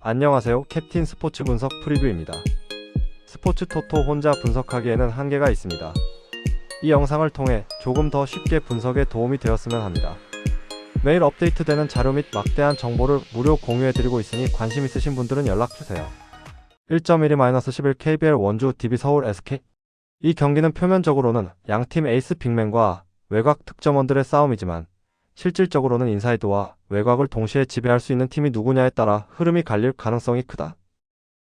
안녕하세요. 캡틴 스포츠 분석 프리뷰입니다. 스포츠 토토 혼자 분석하기에는 한계가 있습니다. 이 영상을 통해 조금 더 쉽게 분석에 도움이 되었으면 합니다. 매일 업데이트되는 자료 및 막대한 정보를 무료 공유해드리고 있으니 관심 있으신 분들은 연락주세요. 1.12-11 KBL 원주 DB 서울 SK. 이 경기는 표면적으로는 양팀 에이스 빅맨과 외곽 득점원들의 싸움이지만 실질적으로는 인사이드와 외곽을 동시에 지배할 수 있는 팀이 누구냐에 따라 흐름이 갈릴 가능성이 크다.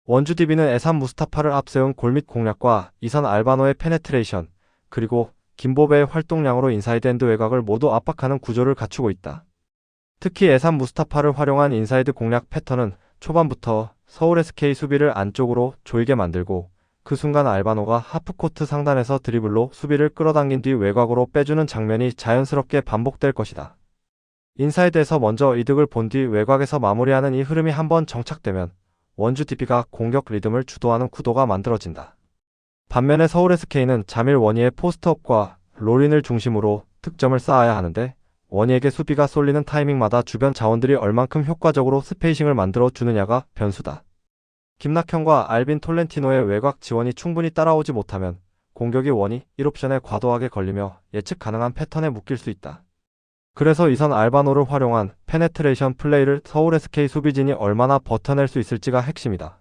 원주 DB는 에산 무스타파를 앞세운 골밑 공략과 이선 알바노의 페네트레이션, 그리고 김보배의 활동량으로 인사이드 앤드 외곽을 모두 압박하는 구조를 갖추고 있다. 특히 에산 무스타파를 활용한 인사이드 공략 패턴은 초반부터 서울 SK 수비를 안쪽으로 조이게 만들고 그 순간 알바노가 하프코트 상단에서 드리블로 수비를 끌어당긴 뒤 외곽으로 빼주는 장면이 자연스럽게 반복될 것이다. 인사이드에서 먼저 이득을 본 뒤 외곽에서 마무리하는 이 흐름이 한번 정착되면 원주 DB가 공격 리듬을 주도하는 구도가 만들어진다. 반면에 서울 SK는 자밀 원희의 포스트업과 롤인을 중심으로 득점을 쌓아야 하는데 원희에게 수비가 쏠리는 타이밍마다 주변 자원들이 얼만큼 효과적으로 스페이싱을 만들어 주느냐가 변수다. 김낙현과 알빈 톨렌티노의 외곽 지원이 충분히 따라오지 못하면 공격이 원희 1옵션에 과도하게 걸리며 예측 가능한 패턴에 묶일 수 있다. 그래서 이선 알바노를 활용한 페네트레이션 플레이를 서울 SK 수비진이 얼마나 버텨낼 수 있을지가 핵심이다.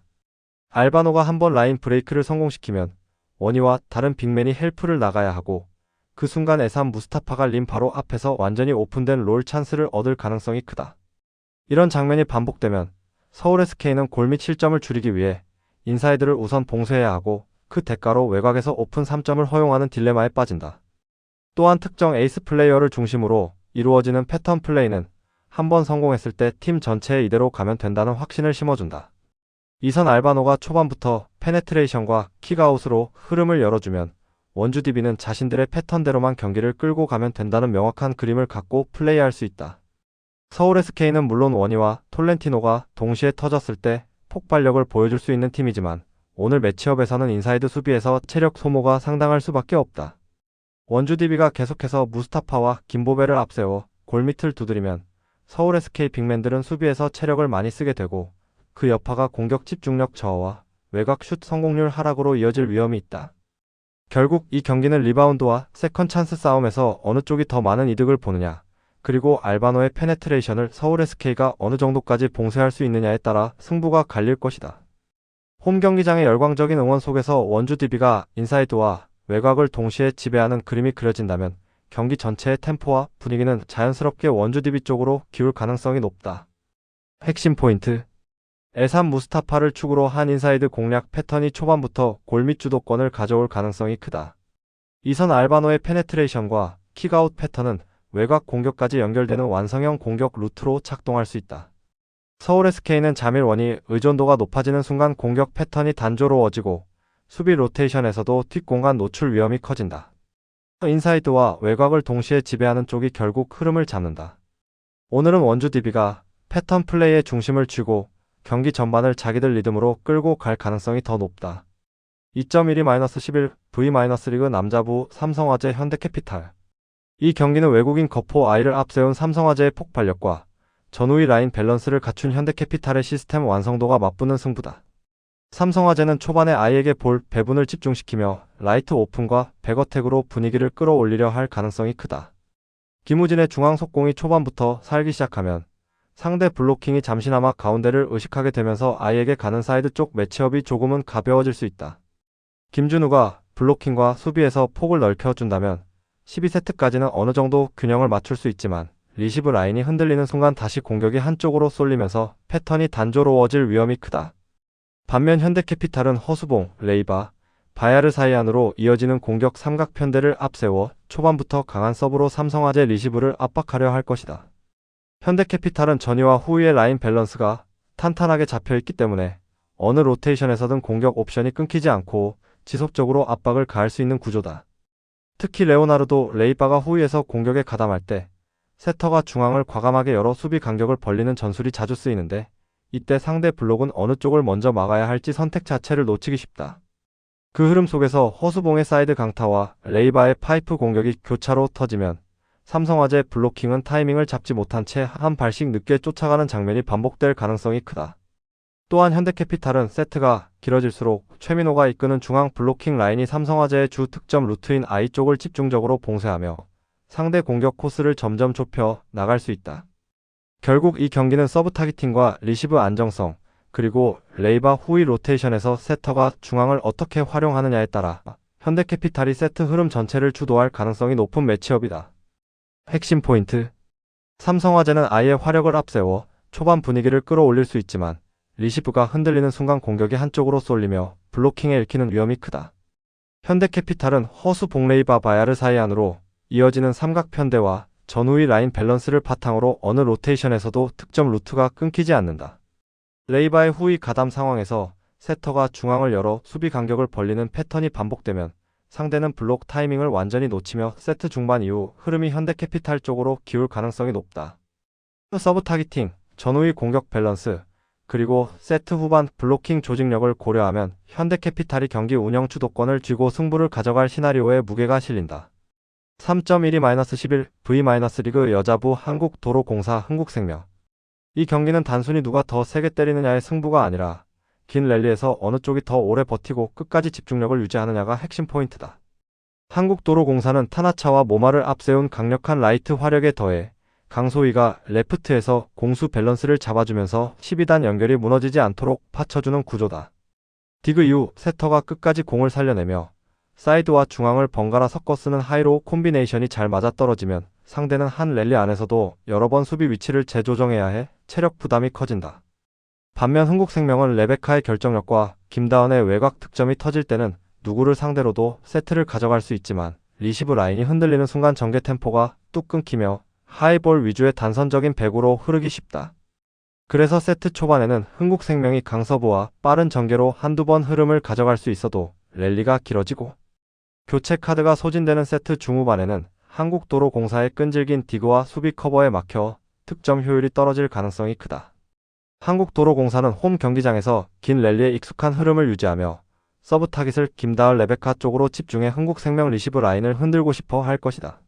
알바노가 한번 라인 브레이크를 성공시키면 원희와 다른 빅맨이 헬프를 나가야 하고 그 순간 에산 무스타파가 림 바로 앞에서 완전히 오픈된 롤 찬스를 얻을 가능성이 크다. 이런 장면이 반복되면 서울 SK는 골밑 실점을 줄이기 위해 인사이드를 우선 봉쇄해야 하고 그 대가로 외곽에서 오픈 3점을 허용하는 딜레마에 빠진다. 또한 특정 에이스 플레이어를 중심으로 이루어지는 패턴 플레이는 한번 성공했을 때 팀 전체에 이대로 가면 된다는 확신을 심어준다. 이선 알바노가 초반부터 페네트레이션과 킥아웃으로 흐름을 열어주면 원주 DB는 자신들의 패턴대로만 경기를 끌고 가면 된다는 명확한 그림을 갖고 플레이할 수 있다. 서울 SK는 물론 원희와 톨렌티노가 동시에 터졌을 때 폭발력을 보여줄 수 있는 팀이지만 오늘 매치업에서는 인사이드 수비에서 체력 소모가 상당할 수밖에 없다. 원주 DB가 계속해서 무스타파와 김보배를 앞세워 골밑을 두드리면 서울 SK 빅맨들은 수비에서 체력을 많이 쓰게 되고 그 여파가 공격 집중력 저하와 외곽 슛 성공률 하락으로 이어질 위험이 있다. 결국 이 경기는 리바운드와 세컨 찬스 싸움에서 어느 쪽이 더 많은 이득을 보느냐, 그리고 알바노의 페네트레이션을 서울 SK가 어느 정도까지 봉쇄할 수 있느냐에 따라 승부가 갈릴 것이다. 홈 경기장의 열광적인 응원 속에서 원주 DB가 인사이드와 외곽을 동시에 지배하는 그림이 그려진다면 경기 전체의 템포와 분위기는 자연스럽게 원주 DB 쪽으로 기울 가능성이 높다. 핵심 포인트: 에산 무스타파를 축으로 한 인사이드 공략 패턴이 초반부터 골밑 주도권을 가져올 가능성이 크다. 이선 알바노의 페네트레이션과 킥아웃 패턴은 외곽 공격까지 연결되는 완성형 공격 루트로 작동할 수 있다. 서울 SK는 자밀 원희 의존도가 높아지는 순간 공격 패턴이 단조로워지고 수비 로테이션에서도 뒷공간 노출 위험이 커진다. 인사이드와 외곽을 동시에 지배하는 쪽이 결국 흐름을 잡는다. 오늘은 원주 DB가 패턴 플레이의 중심을 쥐고 경기 전반을 자기들 리듬으로 끌고 갈 가능성이 더 높다. 2.12-11 V-리그 남자부 삼성화재 현대캐피탈. 이 경기는 외국인 거포 아이를 앞세운 삼성화재의 폭발력과 전후위 라인 밸런스를 갖춘 현대캐피탈의 시스템 완성도가 맞붙는 승부다. 삼성화재는 초반에 아이에게 볼 배분을 집중시키며 라이트 오픈과 백어택으로 분위기를 끌어올리려 할 가능성이 크다. 김우진의 중앙 속공이 초반부터 살기 시작하면 상대 블로킹이 잠시나마 가운데를 의식하게 되면서 아이에게 가는 사이드 쪽 매치업이 조금은 가벼워질 수 있다. 김준우가 블로킹과 수비에서 폭을 넓혀준다면 12세트까지는 어느 정도 균형을 맞출 수 있지만 리시브 라인이 흔들리는 순간 다시 공격이 한쪽으로 쏠리면서 패턴이 단조로워질 위험이 크다. 반면 현대캐피탈은 허수봉, 레이바, 바야르 사이 안으로 이어지는 공격 삼각편대를 앞세워 초반부터 강한 서브로 삼성화재 리시브를 압박하려 할 것이다. 현대캐피탈은 전위와 후위의 라인 밸런스가 탄탄하게 잡혀있기 때문에 어느 로테이션에서든 공격 옵션이 끊기지 않고 지속적으로 압박을 가할 수 있는 구조다. 특히 레오나르도, 레이바가 후위에서 공격에 가담할 때 세터가 중앙을 과감하게 열어 수비 간격을 벌리는 전술이 자주 쓰이는데 이때 상대 블록은 어느 쪽을 먼저 막아야 할지 선택 자체를 놓치기 쉽다. 그 흐름 속에서 허수봉의 사이드 강타와 레이바의 파이프 공격이 교차로 터지면 삼성화재 블로킹은 타이밍을 잡지 못한 채 한 발씩 늦게 쫓아가는 장면이 반복될 가능성이 크다. 또한 현대캐피탈은 세트가 길어질수록 최민호가 이끄는 중앙 블로킹 라인이 삼성화재의 주 득점 루트인 I 쪽을 집중적으로 봉쇄하며 상대 공격 코스를 점점 좁혀 나갈 수 있다. 결국 이 경기는 서브 타깃팅과 리시브 안정성, 그리고 레이바 후위 로테이션에서 세터가 중앙을 어떻게 활용하느냐에 따라 현대캐피탈이 세트 흐름 전체를 주도할 가능성이 높은 매치업이다. 핵심 포인트. 삼성화재는 아예 화력을 앞세워 초반 분위기를 끌어올릴 수 있지만 리시브가 흔들리는 순간 공격이 한쪽으로 쏠리며 블로킹에 읽히는 위험이 크다. 현대캐피탈은 허수 복레이바 바야르 사이 안으로 이어지는 삼각편대와 전후위 라인 밸런스를 바탕으로 어느 로테이션에서도 득점 루트가 끊기지 않는다. 레이바의 후위 가담 상황에서 세터가 중앙을 열어 수비 간격을 벌리는 패턴이 반복되면 상대는 블록 타이밍을 완전히 놓치며 세트 중반 이후 흐름이 현대캐피탈 쪽으로 기울 가능성이 높다. 서브 타깃팅, 전후위 공격 밸런스, 그리고 세트 후반 블로킹 조직력을 고려하면 현대캐피탈이 경기 운영 주도권을 쥐고 승부를 가져갈 시나리오에 무게가 실린다. 3.12-11 V-리그 여자부 한국도로공사 흥국생명. 이 경기는 단순히 누가 더 세게 때리느냐의 승부가 아니라 긴 랠리에서 어느 쪽이 더 오래 버티고 끝까지 집중력을 유지하느냐가 핵심 포인트다. 한국도로공사는 타나차와 모마를 앞세운 강력한 라이트 화력에 더해 강소희가 레프트에서 공수 밸런스를 잡아주면서 12단 연결이 무너지지 않도록 받쳐주는 구조다. 디그 이후 세터가 끝까지 공을 살려내며 사이드와 중앙을 번갈아 섞어 쓰는 하이로우 콤비네이션이 잘 맞아떨어지면 상대는 한 랠리 안에서도 여러 번 수비 위치를 재조정해야 해 체력 부담이 커진다. 반면 흥국생명은 레베카의 결정력과 김다은의 외곽 득점이 터질 때는 누구를 상대로도 세트를 가져갈 수 있지만 리시브 라인이 흔들리는 순간 전개 템포가 뚝 끊기며 하이볼 위주의 단선적인 배구로 흐르기 쉽다. 그래서 세트 초반에는 흥국생명이 강서부와 빠른 전개로 한두 번 흐름을 가져갈 수 있어도 랠리가 길어지고 교체 카드가 소진되는 세트 중후반에는 한국도로공사의 끈질긴 디그와 수비 커버에 막혀 득점 효율이 떨어질 가능성이 크다. 한국도로공사는 홈 경기장에서 긴 랠리에 익숙한 흐름을 유지하며 서브 타깃을 김다은 레베카 쪽으로 집중해 흥국생명 리시브 라인을 흔들고 싶어 할 것이다.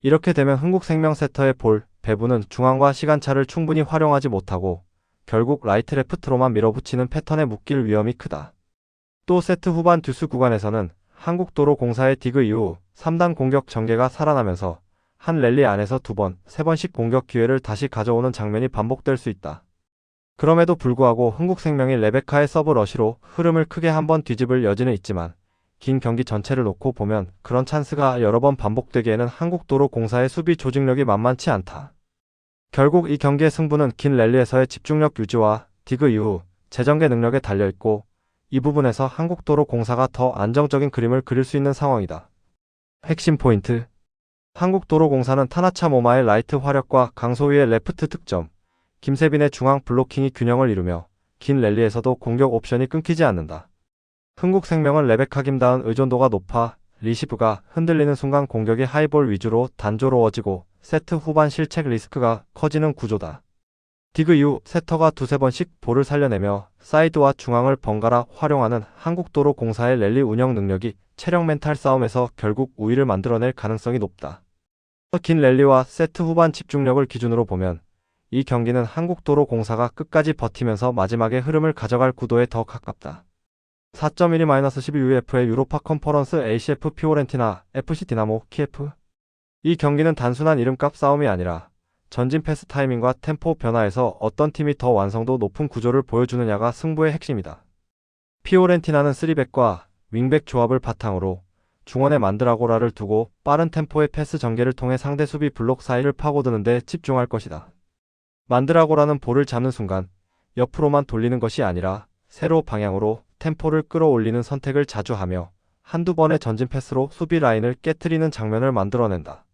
이렇게 되면 흥국생명 세터의 볼, 배분은 중앙과 시간차를 충분히 활용하지 못하고 결국 라이트 레프트로만 밀어붙이는 패턴에 묶일 위험이 크다. 또 세트 후반 듀스 구간에서는 한국도로공사의 디그 이후 3단 공격 전개가 살아나면서 한 랠리 안에서 2번, 3번씩 공격 기회를 다시 가져오는 장면이 반복될 수 있다. 그럼에도 불구하고 흥국생명이 레베카의 서브 러시로 흐름을 크게 한번 뒤집을 여지는 있지만 긴 경기 전체를 놓고 보면 그런 찬스가 여러 번 반복되기에는 한국도로공사의 수비 조직력이 만만치 않다. 결국 이 경기의 승부는 긴 랠리에서의 집중력 유지와 디그 이후 재전개 능력에 달려있고 이 부분에서 한국도로공사가 더 안정적인 그림을 그릴 수 있는 상황이다. 핵심 포인트. 한국도로공사는 타나차 모마의 라이트 화력과 강소희의 레프트 득점, 김세빈의 중앙 블로킹이 균형을 이루며 긴 랠리에서도 공격 옵션이 끊기지 않는다. 흥국생명은 레베카 김다은 의존도가 높아 리시브가 흔들리는 순간 공격이 하이볼 위주로 단조로워지고 세트 후반 실책 리스크가 커지는 구조다. 디그 이후 세터가 두세 번씩 볼을 살려내며 사이드와 중앙을 번갈아 활용하는 한국도로공사의 랠리 운영 능력이 체력 멘탈 싸움에서 결국 우위를 만들어낼 가능성이 높다. 긴 랠리와 세트 후반 집중력을 기준으로 보면 이 경기는 한국도로공사가 끝까지 버티면서 마지막에 흐름을 가져갈 구도에 더 가깝다. 4.12-12 UEF의 유로파 컨퍼런스 ACF 피오렌티나 FC 디나모 키예프. 이 경기는 단순한 이름값 싸움이 아니라 전진 패스 타이밍과 템포 변화에서 어떤 팀이 더 완성도 높은 구조를 보여주느냐가 승부의 핵심이다. 피오렌티나는 3백과 윙백 조합을 바탕으로 중원에 만드라고라를 두고 빠른 템포의 패스 전개를 통해 상대 수비 블록 사이를 파고드는 데 집중할 것이다. 만드라고라는 볼을 잡는 순간 옆으로만 돌리는 것이 아니라 세로 방향으로 템포를 끌어올리는 선택을 자주 하며 한두 번의 전진 패스로 수비 라인을 깨트리는 장면을 만들어낸다.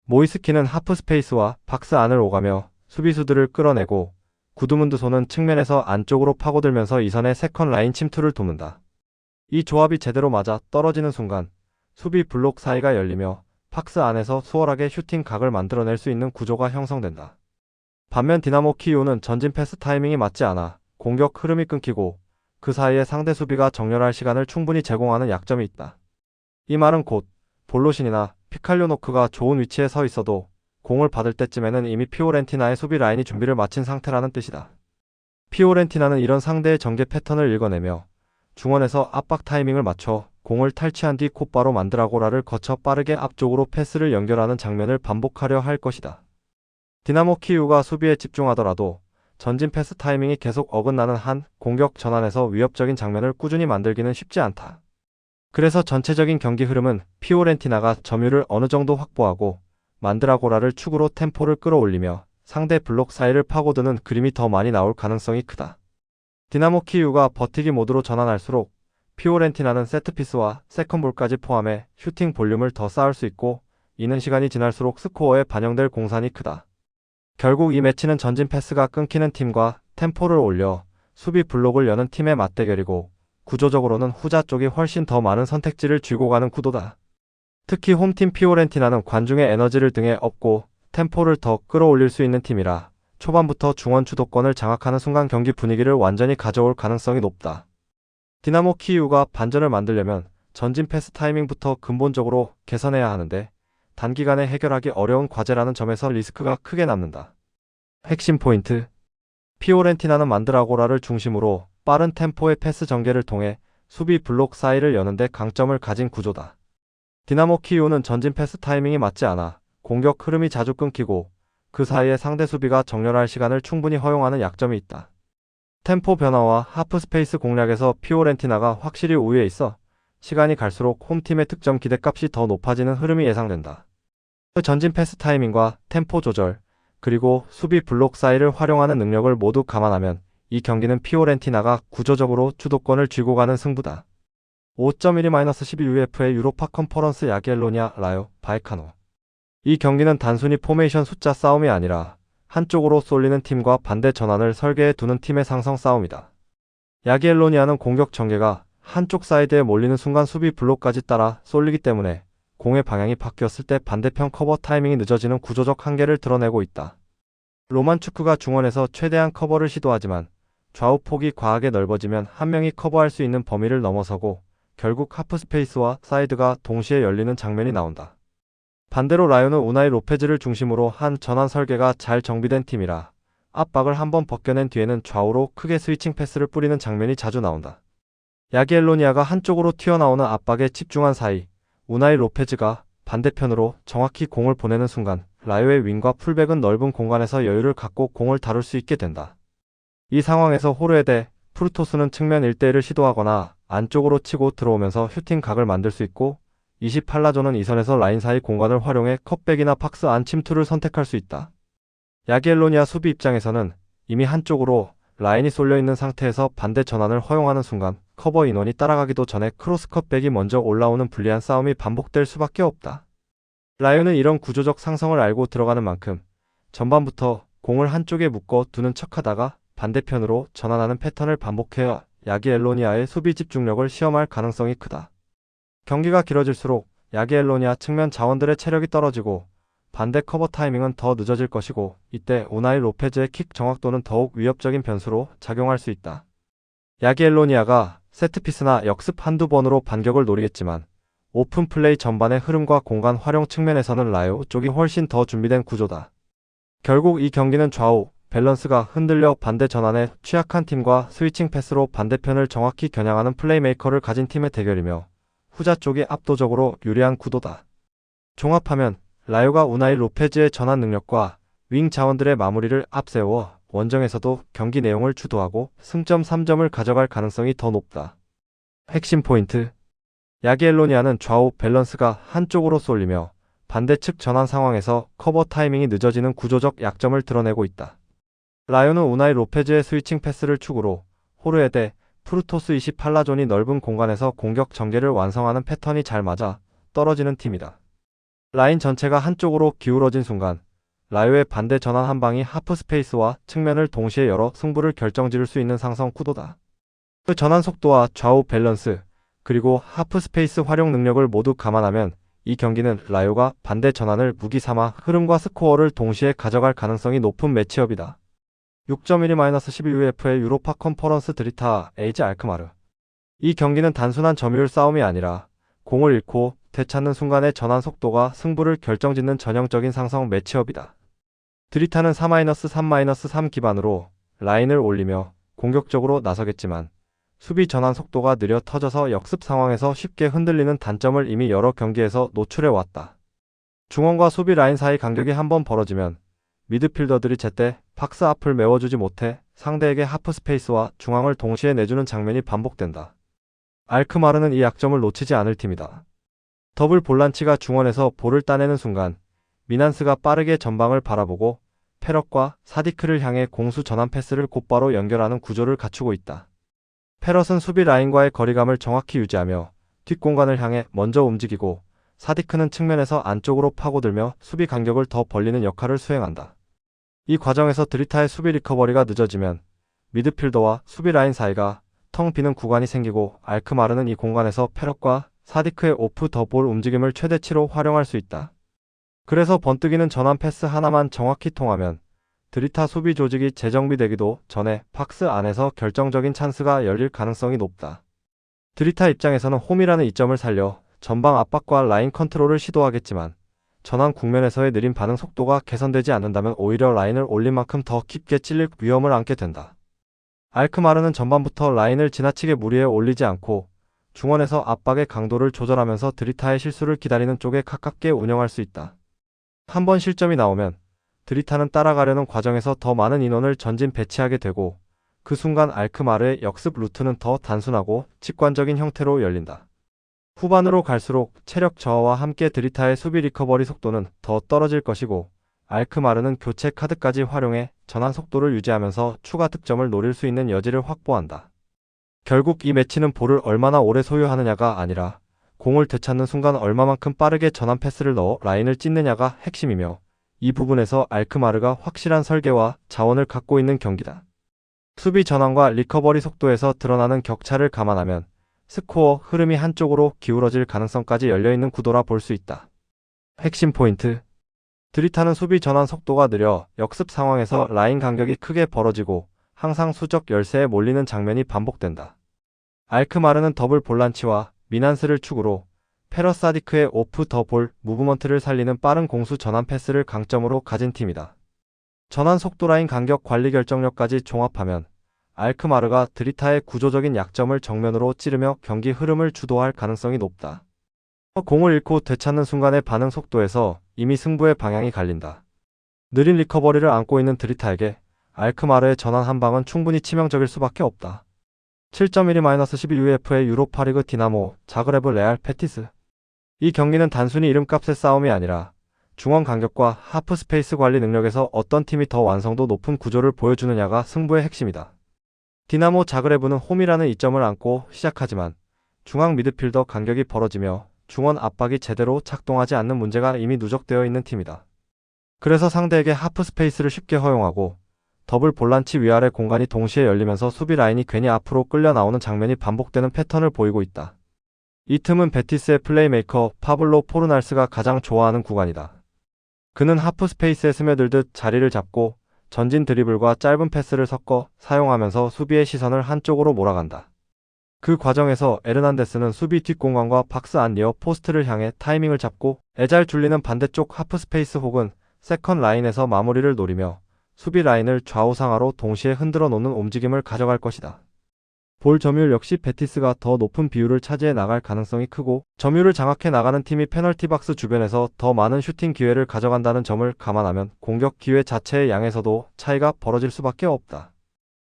모이스키는 하프 스페이스와 박스 안을 오가며 수비수들을 끌어내고 구드문드손은 측면에서 안쪽으로 파고들면서 이선의 세컨 라인 침투를 돕는다. 이 조합이 제대로 맞아 떨어지는 순간 수비 블록 사이가 열리며 박스 안에서 수월하게 슈팅 각을 만들어낼 수 있는 구조가 형성된다. 반면 디나모 키이오는 전진 패스 타이밍이 맞지 않아 공격 흐름이 끊기고 그 사이에 상대 수비가 정렬할 시간을 충분히 제공하는 약점이 있다. 이 말은 곧 볼로신이나 피칼료노크가 좋은 위치에 서 있어도 공을 받을 때쯤에는 이미 피오렌티나의 수비 라인이 준비를 마친 상태라는 뜻이다. 피오렌티나는 이런 상대의 전개 패턴을 읽어내며 중원에서 압박 타이밍을 맞춰 공을 탈취한 뒤 곧바로 만드라고라를 거쳐 빠르게 앞쪽으로 패스를 연결하는 장면을 반복하려 할 것이다. 디나모 키이우가 수비에 집중하더라도 전진 패스 타이밍이 계속 어긋나는 한 공격 전환에서 위협적인 장면을 꾸준히 만들기는 쉽지 않다. 그래서 전체적인 경기 흐름은 피오렌티나가 점유를 어느 정도 확보하고 만드라고라를 축으로 템포를 끌어올리며 상대 블록 사이를 파고드는 그림이 더 많이 나올 가능성이 크다. 디나모 키이우가 버티기 모드로 전환할수록 피오렌티나는 세트피스와 세컨볼까지 포함해 슈팅 볼륨을 더 쌓을 수 있고, 이는 시간이 지날수록 스코어에 반영될 공산이 크다. 결국 이 매치는 전진 패스가 끊기는 팀과 템포를 올려 수비 블록을 여는 팀의 맞대결이고, 구조적으로는 후자 쪽이 훨씬 더 많은 선택지를 쥐고 가는 구도다. 특히 홈팀 피오렌티나는 관중의 에너지를 등에 업고 템포를 더 끌어올릴 수 있는 팀이라 초반부터 중원 주도권을 장악하는 순간 경기 분위기를 완전히 가져올 가능성이 높다. 디나모 키이우가 반전을 만들려면 전진 패스 타이밍부터 근본적으로 개선해야 하는데, 단기간에 해결하기 어려운 과제라는 점에서 리스크가 크게 남는다. 핵심 포인트: 피오렌티나는 만드라고라를 중심으로 빠른 템포의 패스 전개를 통해 수비 블록 사이를 여는데 강점을 가진 구조다. 디나모 키이우는 전진 패스 타이밍이 맞지 않아 공격 흐름이 자주 끊기고, 그 사이에 상대 수비가 정렬할 시간을 충분히 허용하는 약점이 있다. 템포 변화와 하프 스페이스 공략에서 피오렌티나가 확실히 우위에 있어 시간이 갈수록 홈팀의 득점 기대값이 더 높아지는 흐름이 예상된다. 전진 패스 타이밍과 템포 조절, 그리고 수비 블록 사이를 활용하는 능력을 모두 감안하면 이 경기는 피오렌티나가 구조적으로 주도권을 쥐고 가는 승부다. 5.12-12UEFA 유로파 컨퍼런스 야기엘로니아 라요 바이카노. 이 경기는 단순히 포메이션 숫자 싸움이 아니라 한쪽으로 쏠리는 팀과 반대 전환을 설계해 두는 팀의 상성 싸움이다. 야기엘로니아는 공격 전개가 한쪽 사이드에 몰리는 순간 수비 블록까지 따라 쏠리기 때문에 공의 방향이 바뀌었을 때 반대편 커버 타이밍이 늦어지는 구조적 한계를 드러내고 있다. 로만 축구가 중원에서 최대한 커버를 시도하지만 좌우 폭이 과하게 넓어지면 한 명이 커버할 수 있는 범위를 넘어서고 결국 하프 스페이스와 사이드가 동시에 열리는 장면이 나온다. 반대로 라요는 우나이 로페즈를 중심으로 한 전환 설계가 잘 정비된 팀이라 압박을 한번 벗겨낸 뒤에는 좌우로 크게 스위칭 패스를 뿌리는 장면이 자주 나온다. 야기엘로니아가 한쪽으로 튀어나오는 압박에 집중한 사이 우나이 로페즈가 반대편으로 정확히 공을 보내는 순간 라요의 윙과 풀백은 넓은 공간에서 여유를 갖고 공을 다룰 수 있게 된다. 이 상황에서 호르헤데, 프루토스는 측면 1대1을 시도하거나 안쪽으로 치고 들어오면서 슈팅 각을 만들 수 있고, 28라조는 이 선에서 라인 사이 공간을 활용해 컵백이나 박스 안 침투를 선택할 수 있다. 야기엘로니아 수비 입장에서는 이미 한쪽으로 라인이 쏠려있는 상태에서 반대 전환을 허용하는 순간 커버 인원이 따라가기도 전에 크로스 컵백이 먼저 올라오는 불리한 싸움이 반복될 수밖에 없다. 라요는 이런 구조적 상성을 알고 들어가는 만큼 전반부터 공을 한쪽에 묶어 두는 척하다가 반대편으로 전환하는 패턴을 반복해 야기엘로니아의 수비 집중력을 시험할 가능성이 크다. 경기가 길어질수록 야기엘로니아 측면 자원들의 체력이 떨어지고 반대 커버 타이밍은 더 늦어질 것이고, 이때 우나이 로페즈의 킥 정확도는 더욱 위협적인 변수로 작용할 수 있다. 야기엘로니아가 세트피스나 역습 한두 번으로 반격을 노리겠지만 오픈 플레이 전반의 흐름과 공간 활용 측면에서는 라요 쪽이 훨씬 더 준비된 구조다. 결국 이 경기는 좌우 밸런스가 흔들려 반대 전환에 취약한 팀과 스위칭 패스로 반대편을 정확히 겨냥하는 플레이메이커를 가진 팀의 대결이며 후자 쪽이 압도적으로 유리한 구도다. 종합하면 라요가 우나이 로페즈의 전환 능력과 윙 자원들의 마무리를 앞세워 원정에서도 경기 내용을 주도하고 승점 3점을 가져갈 가능성이 더 높다. 핵심 포인트: 야기엘로니아는 좌우 밸런스가 한쪽으로 쏠리며 반대측 전환 상황에서 커버 타이밍이 늦어지는 구조적 약점을 드러내고 있다. 라요는 우나이 로페즈의 스위칭 패스를 축으로 호르헤데, 프루토스 28라존이 넓은 공간에서 공격 전개를 완성하는 패턴이 잘 맞아 떨어지는 팀이다. 라인 전체가 한쪽으로 기울어진 순간 라요의 반대 전환 한 방이 하프 스페이스와 측면을 동시에 열어 승부를 결정지을 수 있는 상성 구도다. 그 전환 속도와 좌우 밸런스, 그리고 하프 스페이스 활용 능력을 모두 감안하면 이 경기는 라요가 반대 전환을 무기 삼아 흐름과 스코어를 동시에 가져갈 가능성이 높은 매치업이다. 6.12-12UEFA 유로파 컨퍼런스 드리타 에이지 알크마르. 이 경기는 단순한 점유율 싸움이 아니라 공을 잃고 되찾는 순간의 전환 속도가 승부를 결정짓는 전형적인 상성 매치업이다. 드리타는 4-3-3 기반으로 라인을 올리며 공격적으로 나서겠지만 수비 전환 속도가 느려 터져서 역습 상황에서 쉽게 흔들리는 단점을 이미 여러 경기에서 노출해 왔다. 중원과 수비 라인 사이 간격이 한번 벌어지면 미드필더들이 제때 박스 앞을 메워주지 못해 상대에게 하프 스페이스와 중앙을 동시에 내주는 장면이 반복된다. 알크마르는 이 약점을 놓치지 않을 팀이다. 더블 볼란치가 중원에서 볼을 따내는 순간 미난스가 빠르게 전방을 바라보고 페럿과 사디크를 향해 공수 전환 패스를 곧바로 연결하는 구조를 갖추고 있다. 페럿은 수비 라인과의 거리감을 정확히 유지하며 뒷공간을 향해 먼저 움직이고, 사디크는 측면에서 안쪽으로 파고들며 수비 간격을 더 벌리는 역할을 수행한다. 이 과정에서 드리타의 수비 리커버리가 늦어지면 미드필더와 수비 라인 사이가 텅 비는 구간이 생기고, 알크마르는 이 공간에서 페럿과 사디크의 오프 더 볼 움직임을 최대치로 활용할 수 있다. 그래서 번뜩이는 전환 패스 하나만 정확히 통하면 드리타 수비 조직이 재정비되기도 전에 박스 안에서 결정적인 찬스가 열릴 가능성이 높다. 드리타 입장에서는 홈이라는 이점을 살려 전방 압박과 라인 컨트롤을 시도하겠지만 전환 국면에서의 느린 반응 속도가 개선되지 않는다면 오히려 라인을 올린 만큼 더 깊게 찔릴 위험을 안게 된다. 알크마르는 전반부터 라인을 지나치게 무리해 올리지 않고 중원에서 압박의 강도를 조절하면서 드리타의 실수를 기다리는 쪽에 가깝게 운영할 수 있다. 한번 실점이 나오면 드리타는 따라가려는 과정에서 더 많은 인원을 전진 배치하게 되고, 그 순간 알크마르의 역습 루트는 더 단순하고 직관적인 형태로 열린다. 후반으로 갈수록 체력 저하와 함께 드리타의 수비 리커버리 속도는 더 떨어질 것이고, 알크마르는 교체 카드까지 활용해 전환 속도를 유지하면서 추가 득점을 노릴 수 있는 여지를 확보한다. 결국 이 매치는 볼을 얼마나 오래 소유하느냐가 아니라 공을 되찾는 순간 얼마만큼 빠르게 전환 패스를 넣어 라인을 찢느냐가 핵심이며, 이 부분에서 알크마르가 확실한 설계와 자원을 갖고 있는 경기다. 수비 전환과 리커버리 속도에서 드러나는 격차를 감안하면 스코어 흐름이 한쪽으로 기울어질 가능성까지 열려있는 구도라 볼 수 있다. 핵심 포인트: 드리타는 수비 전환 속도가 느려 역습 상황에서 라인 간격이 크게 벌어지고 항상 수적 열세에 몰리는 장면이 반복된다. 알크마르는 더블 볼란치와 미난스를 축으로 페럿 사디크의 오프 더 볼 무브먼트를 살리는 빠른 공수 전환 패스를 강점으로 가진 팀이다. 전환 속도 라인 간격 관리 결정력까지 종합하면 알크마르가 드리타의 구조적인 약점을 정면으로 찌르며 경기 흐름을 주도할 가능성이 높다. 공을 잃고 되찾는 순간의 반응 속도에서 이미 승부의 방향이 갈린다. 느린 리커버리를 안고 있는 드리타에게 알크마르의 전환 한 방은 충분히 치명적일 수밖에 없다. 7.12-11 UEFA의 유로파리그 디나모 자그레브 레알 페티스. 이 경기는 단순히 이름값의 싸움이 아니라 중원 간격과 하프 스페이스 관리 능력에서 어떤 팀이 더 완성도 높은 구조를 보여주느냐가 승부의 핵심이다. 디나모 자그레브는 홈이라는 이점을 안고 시작하지만 중앙 미드필더 간격이 벌어지며 중원 압박이 제대로 작동하지 않는 문제가 이미 누적되어 있는 팀이다. 그래서 상대에게 하프 스페이스를 쉽게 허용하고 더블 볼란치 위아래 공간이 동시에 열리면서 수비 라인이 괜히 앞으로 끌려 나오는 장면이 반복되는 패턴을 보이고 있다. 이 틈은 베티스의 플레이메이커 파블로 포르날스가 가장 좋아하는 구간이다. 그는 하프 스페이스에 스며들듯 자리를 잡고 전진 드리블과 짧은 패스를 섞어 사용하면서 수비의 시선을 한쪽으로 몰아간다. 그 과정에서 에르난데스는 수비 뒷공간과 박스 안 니어 포스트를 향해 타이밍을 잡고 애잘 줄리는 반대쪽 하프 스페이스 혹은 세컨 라인에서 마무리를 노리며 수비 라인을 좌우상하로 동시에 흔들어 놓는 움직임을 가져갈 것이다. 볼 점유율 역시 베티스가 더 높은 비율을 차지해 나갈 가능성이 크고, 점유율을 장악해 나가는 팀이 페널티 박스 주변에서 더 많은 슈팅 기회를 가져간다는 점을 감안하면 공격 기회 자체의 양에서도 차이가 벌어질 수밖에 없다.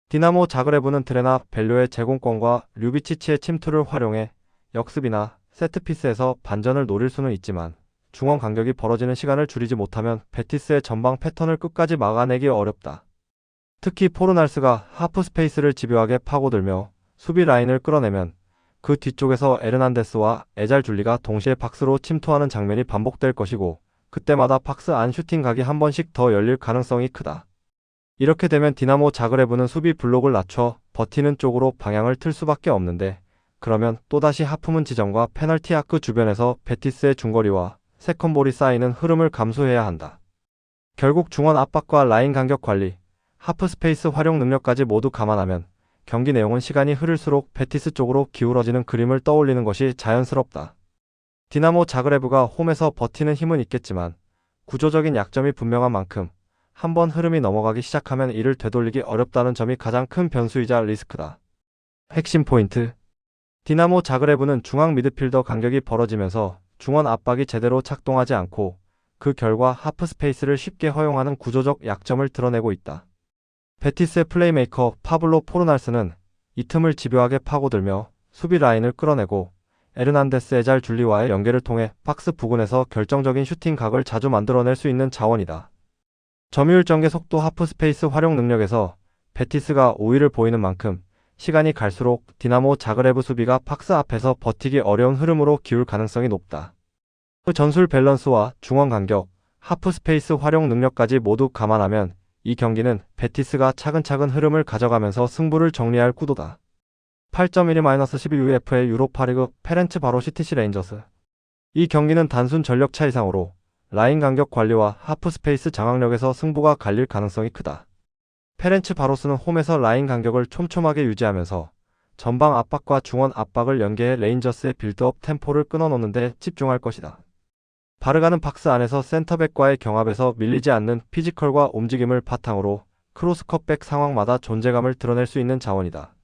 디나모 자그레브는 드레나 벨료의 제공권과 류비치치의 침투를 활용해 역습이나 세트피스에서 반전을 노릴 수는 있지만 중원 간격이 벌어지는 시간을 줄이지 못하면 베티스의 전방 패턴을 끝까지 막아내기 어렵다. 특히 포르날스가 하프 스페이스를 집요하게 파고들며 수비 라인을 끌어내면 그 뒤쪽에서 에르난데스와 에잘 줄리가 동시에 박스로 침투하는 장면이 반복될 것이고, 그때마다 박스 안 슈팅 각이 한 번씩 더 열릴 가능성이 크다. 이렇게 되면 디나모 자그레브는 수비 블록을 낮춰 버티는 쪽으로 방향을 틀 수밖에 없는데, 그러면 또다시 하프문 지점과 페널티 아크 주변에서 베티스의 중거리와 세컨볼이 쌓이는 흐름을 감수해야 한다. 결국 중원 압박과 라인 간격 관리, 하프 스페이스 활용 능력까지 모두 감안하면 경기 내용은 시간이 흐를수록 베티스 쪽으로 기울어지는 그림을 떠올리는 것이 자연스럽다. 디나모 자그레브가 홈에서 버티는 힘은 있겠지만 구조적인 약점이 분명한 만큼 한번 흐름이 넘어가기 시작하면 이를 되돌리기 어렵다는 점이 가장 큰 변수이자 리스크다. 핵심 포인트. 디나모 자그레브는 중앙 미드필더 간격이 벌어지면서 중원 압박이 제대로 작동하지 않고 그 결과 하프 스페이스를 쉽게 허용하는 구조적 약점을 드러내고 있다. 베티스의 플레이메이커 파블로 포르날스는 이 틈을 집요하게 파고들며 수비 라인을 끌어내고 에르난데스 에잘 줄리와의 연계를 통해 박스 부근에서 결정적인 슈팅 각을 자주 만들어낼 수 있는 자원이다. 점유율 전개 속도 하프 스페이스 활용 능력에서 베티스가 우위를 보이는 만큼 시간이 갈수록 디나모 자그레브 수비가 박스 앞에서 버티기 어려운 흐름으로 기울 가능성이 높다. 전술 밸런스와 중원 간격, 하프 스페이스 활용 능력까지 모두 감안하면 이 경기는 베티스가 차근차근 흐름을 가져가면서 승부를 정리할 구도다. 8.12-12 UEFA 유로파리그 페렌츠바로 시티시 레인저스. 이 경기는 단순 전력 차 이상으로 라인 간격 관리와 하프 스페이스 장악력에서 승부가 갈릴 가능성이 크다. 페렌츠바로스는 홈에서 라인 간격을 촘촘하게 유지하면서 전방 압박과 중원 압박을 연계해 레인저스의 빌드업 템포를 끊어놓는 데 집중할 것이다. 바르가는 박스 안에서 센터백과의 경합에서 밀리지 않는 피지컬과 움직임을 바탕으로 크로스컷백 상황마다 존재감을 드러낼 수 있는 자원이다.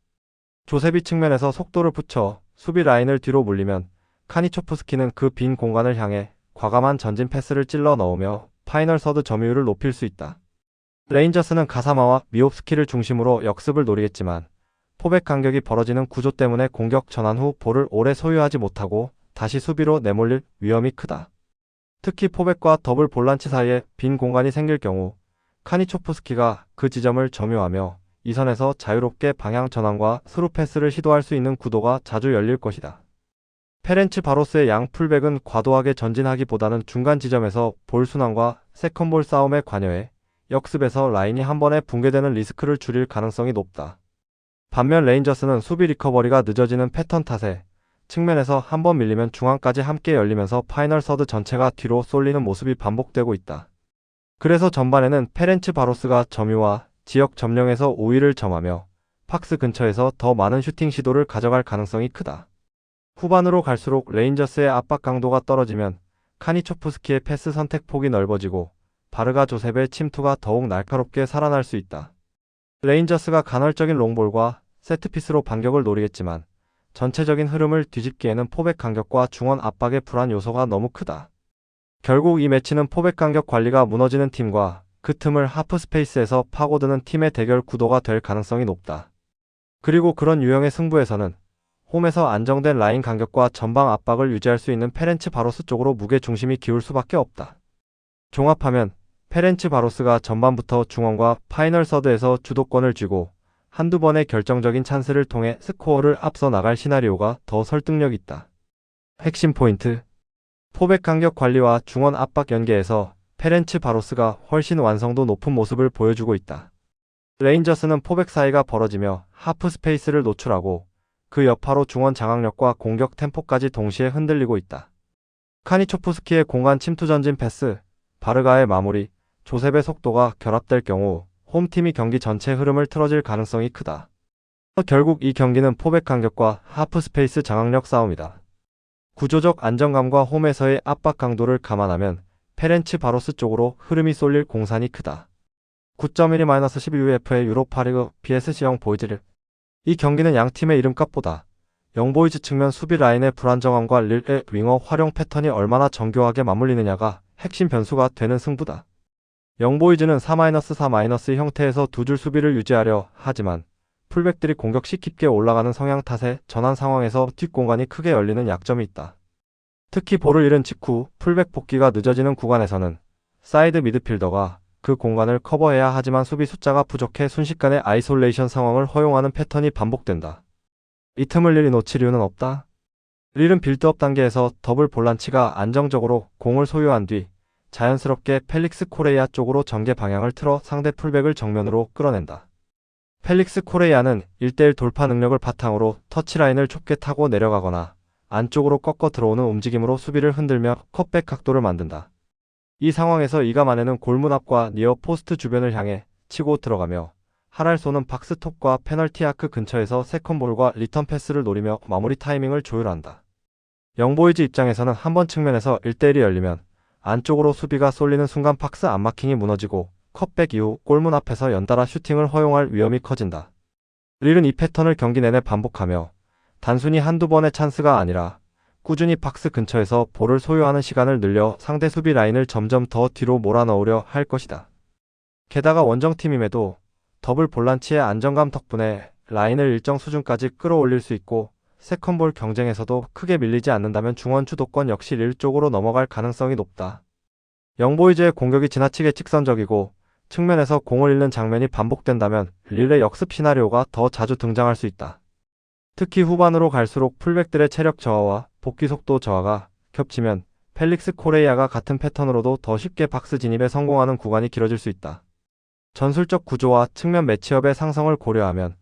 조셉이 측면에서 속도를 붙여 수비 라인을 뒤로 물리면 카니초프스키는 그 빈 공간을 향해 과감한 전진 패스를 찔러 넣으며 파이널 서드 점유율을 높일 수 있다. 레인저스는 가사마와 미옵스키를 중심으로 역습을 노리겠지만 포백 간격이 벌어지는 구조 때문에 공격 전환 후 볼을 오래 소유하지 못하고 다시 수비로 내몰릴 위험이 크다. 특히 포백과 더블 볼란치 사이에 빈 공간이 생길 경우 카니초프스키가 그 지점을 점유하며 이 선에서 자유롭게 방향 전환과 스루 패스를 시도할 수 있는 구도가 자주 열릴 것이다. 페렌츠바로스의 양 풀백은 과도하게 전진하기보다는 중간 지점에서 볼 순환과 세컨볼 싸움에 관여해 역습에서 라인이 한 번에 붕괴되는 리스크를 줄일 가능성이 높다. 반면 레인저스는 수비 리커버리가 늦어지는 패턴 탓에 측면에서 한 번 밀리면 중앙까지 함께 열리면서 파이널 서드 전체가 뒤로 쏠리는 모습이 반복되고 있다. 그래서 전반에는 페렌츠바로스가 점유와 지역 점령에서 우위를 점하며 박스 근처에서 더 많은 슈팅 시도를 가져갈 가능성이 크다. 후반으로 갈수록 레인저스의 압박 강도가 떨어지면 카니초프스키의 패스 선택 폭이 넓어지고 바르가 조셉의 침투가 더욱 날카롭게 살아날 수 있다. 레인저스가 간헐적인 롱볼과 세트피스로 반격을 노리겠지만 전체적인 흐름을 뒤집기에는 포백 간격과 중원 압박의 불안 요소가 너무 크다. 결국 이 매치는 포백 간격 관리가 무너지는 팀과 그 틈을 하프 스페이스에서 파고드는 팀의 대결 구도가 될 가능성이 높다. 그리고 그런 유형의 승부에서는 홈에서 안정된 라인 간격과 전방 압박을 유지할 수 있는 페렌츠바로스 쪽으로 무게 중심이 기울 수밖에 없다. 종합하면 페렌츠바로스가 전반부터 중원과 파이널 서드에서 주도권을 쥐고 한두 번의 결정적인 찬스를 통해 스코어를 앞서 나갈 시나리오가 더 설득력 있다. 핵심 포인트. 포백 간격 관리와 중원 압박 연계에서 페렌츠바로스가 훨씬 완성도 높은 모습을 보여주고 있다. 레인저스는 포백 사이가 벌어지며 하프 스페이스를 노출하고 그 여파로 중원 장악력과 공격 템포까지 동시에 흔들리고 있다. 카니초프스키의 공간 침투 전진 패스, 바르가의 마무리, 조셉의 속도가 결합될 경우 홈팀이 경기 전체 흐름을 틀어질 가능성이 크다. 결국 이 경기는 포백 간격과 하프 스페이스 장악력 싸움이다. 구조적 안정감과 홈에서의 압박 강도를 감안하면 페렌츠바로스 쪽으로 흐름이 쏠릴 공산이 크다. 9.12-12 UEFA 유로파리그 BSC 영 보이즈를. 이 경기는 양 팀의 이름값보다 영보이즈 측면 수비 라인의 불안정함과 릴의 윙어 활용 패턴이 얼마나 정교하게 맞물리느냐가 핵심 변수가 되는 승부다. 영보이즈는 4-4- 형태에서 두 줄 수비를 유지하려 하지만 풀백들이 공격 시 깊게 올라가는 성향 탓에 전환 상황에서 뒷공간이 크게 열리는 약점이 있다. 특히 볼을 잃은 직후 풀백 복귀가 늦어지는 구간에서는 사이드 미드필더가 그 공간을 커버해야 하지만 수비 숫자가 부족해 순식간에 아이솔레이션 상황을 허용하는 패턴이 반복된다. 이 틈을 릴이 놓칠 이유는 없다. 릴은 빌드업 단계에서 더블 볼란치가 안정적으로 공을 소유한 뒤 자연스럽게 펠릭스 코레이아 쪽으로 전개 방향을 틀어 상대 풀백을 정면으로 끌어낸다. 펠릭스 코레이아는 1대1 돌파 능력을 바탕으로 터치라인을 좁게 타고 내려가거나 안쪽으로 꺾어 들어오는 움직임으로 수비를 흔들며 컷백 각도를 만든다. 이 상황에서 이감안에는 골문 앞과 니어 포스트 주변을 향해 치고 들어가며 하랄소는 박스톱과 페널티 아크 근처에서 세컨볼과 리턴 패스를 노리며 마무리 타이밍을 조율한다. 영보이즈 입장에서는 한 번 측면에서 1대1이 열리면 안쪽으로 수비가 쏠리는 순간 박스 안마킹이 무너지고 컵백 이후 골문 앞에서 연달아 슈팅을 허용할 위험이 커진다. 릴은 이 패턴을 경기 내내 반복하며 단순히 한두 번의 찬스가 아니라 꾸준히 박스 근처에서 볼을 소유하는 시간을 늘려 상대 수비 라인을 점점 더 뒤로 몰아넣으려 할 것이다. 게다가 원정팀임에도 더블 볼란치의 안정감 덕분에 라인을 일정 수준까지 끌어올릴 수 있고 세컨볼 경쟁에서도 크게 밀리지 않는다면 중원 주도권 역시 릴 쪽으로 넘어갈 가능성이 높다. 영보이즈의 공격이 지나치게 직선적이고 측면에서 공을 잃는 장면이 반복된다면 릴의 역습 시나리오가 더 자주 등장할 수 있다. 특히 후반으로 갈수록 풀백들의 체력 저하와 복귀 속도 저하가 겹치면 펠릭스 코레이아가 같은 패턴으로도 더 쉽게 박스 진입에 성공하는 구간이 길어질 수 있다. 전술적 구조와 측면 매치업의 상성을 고려하면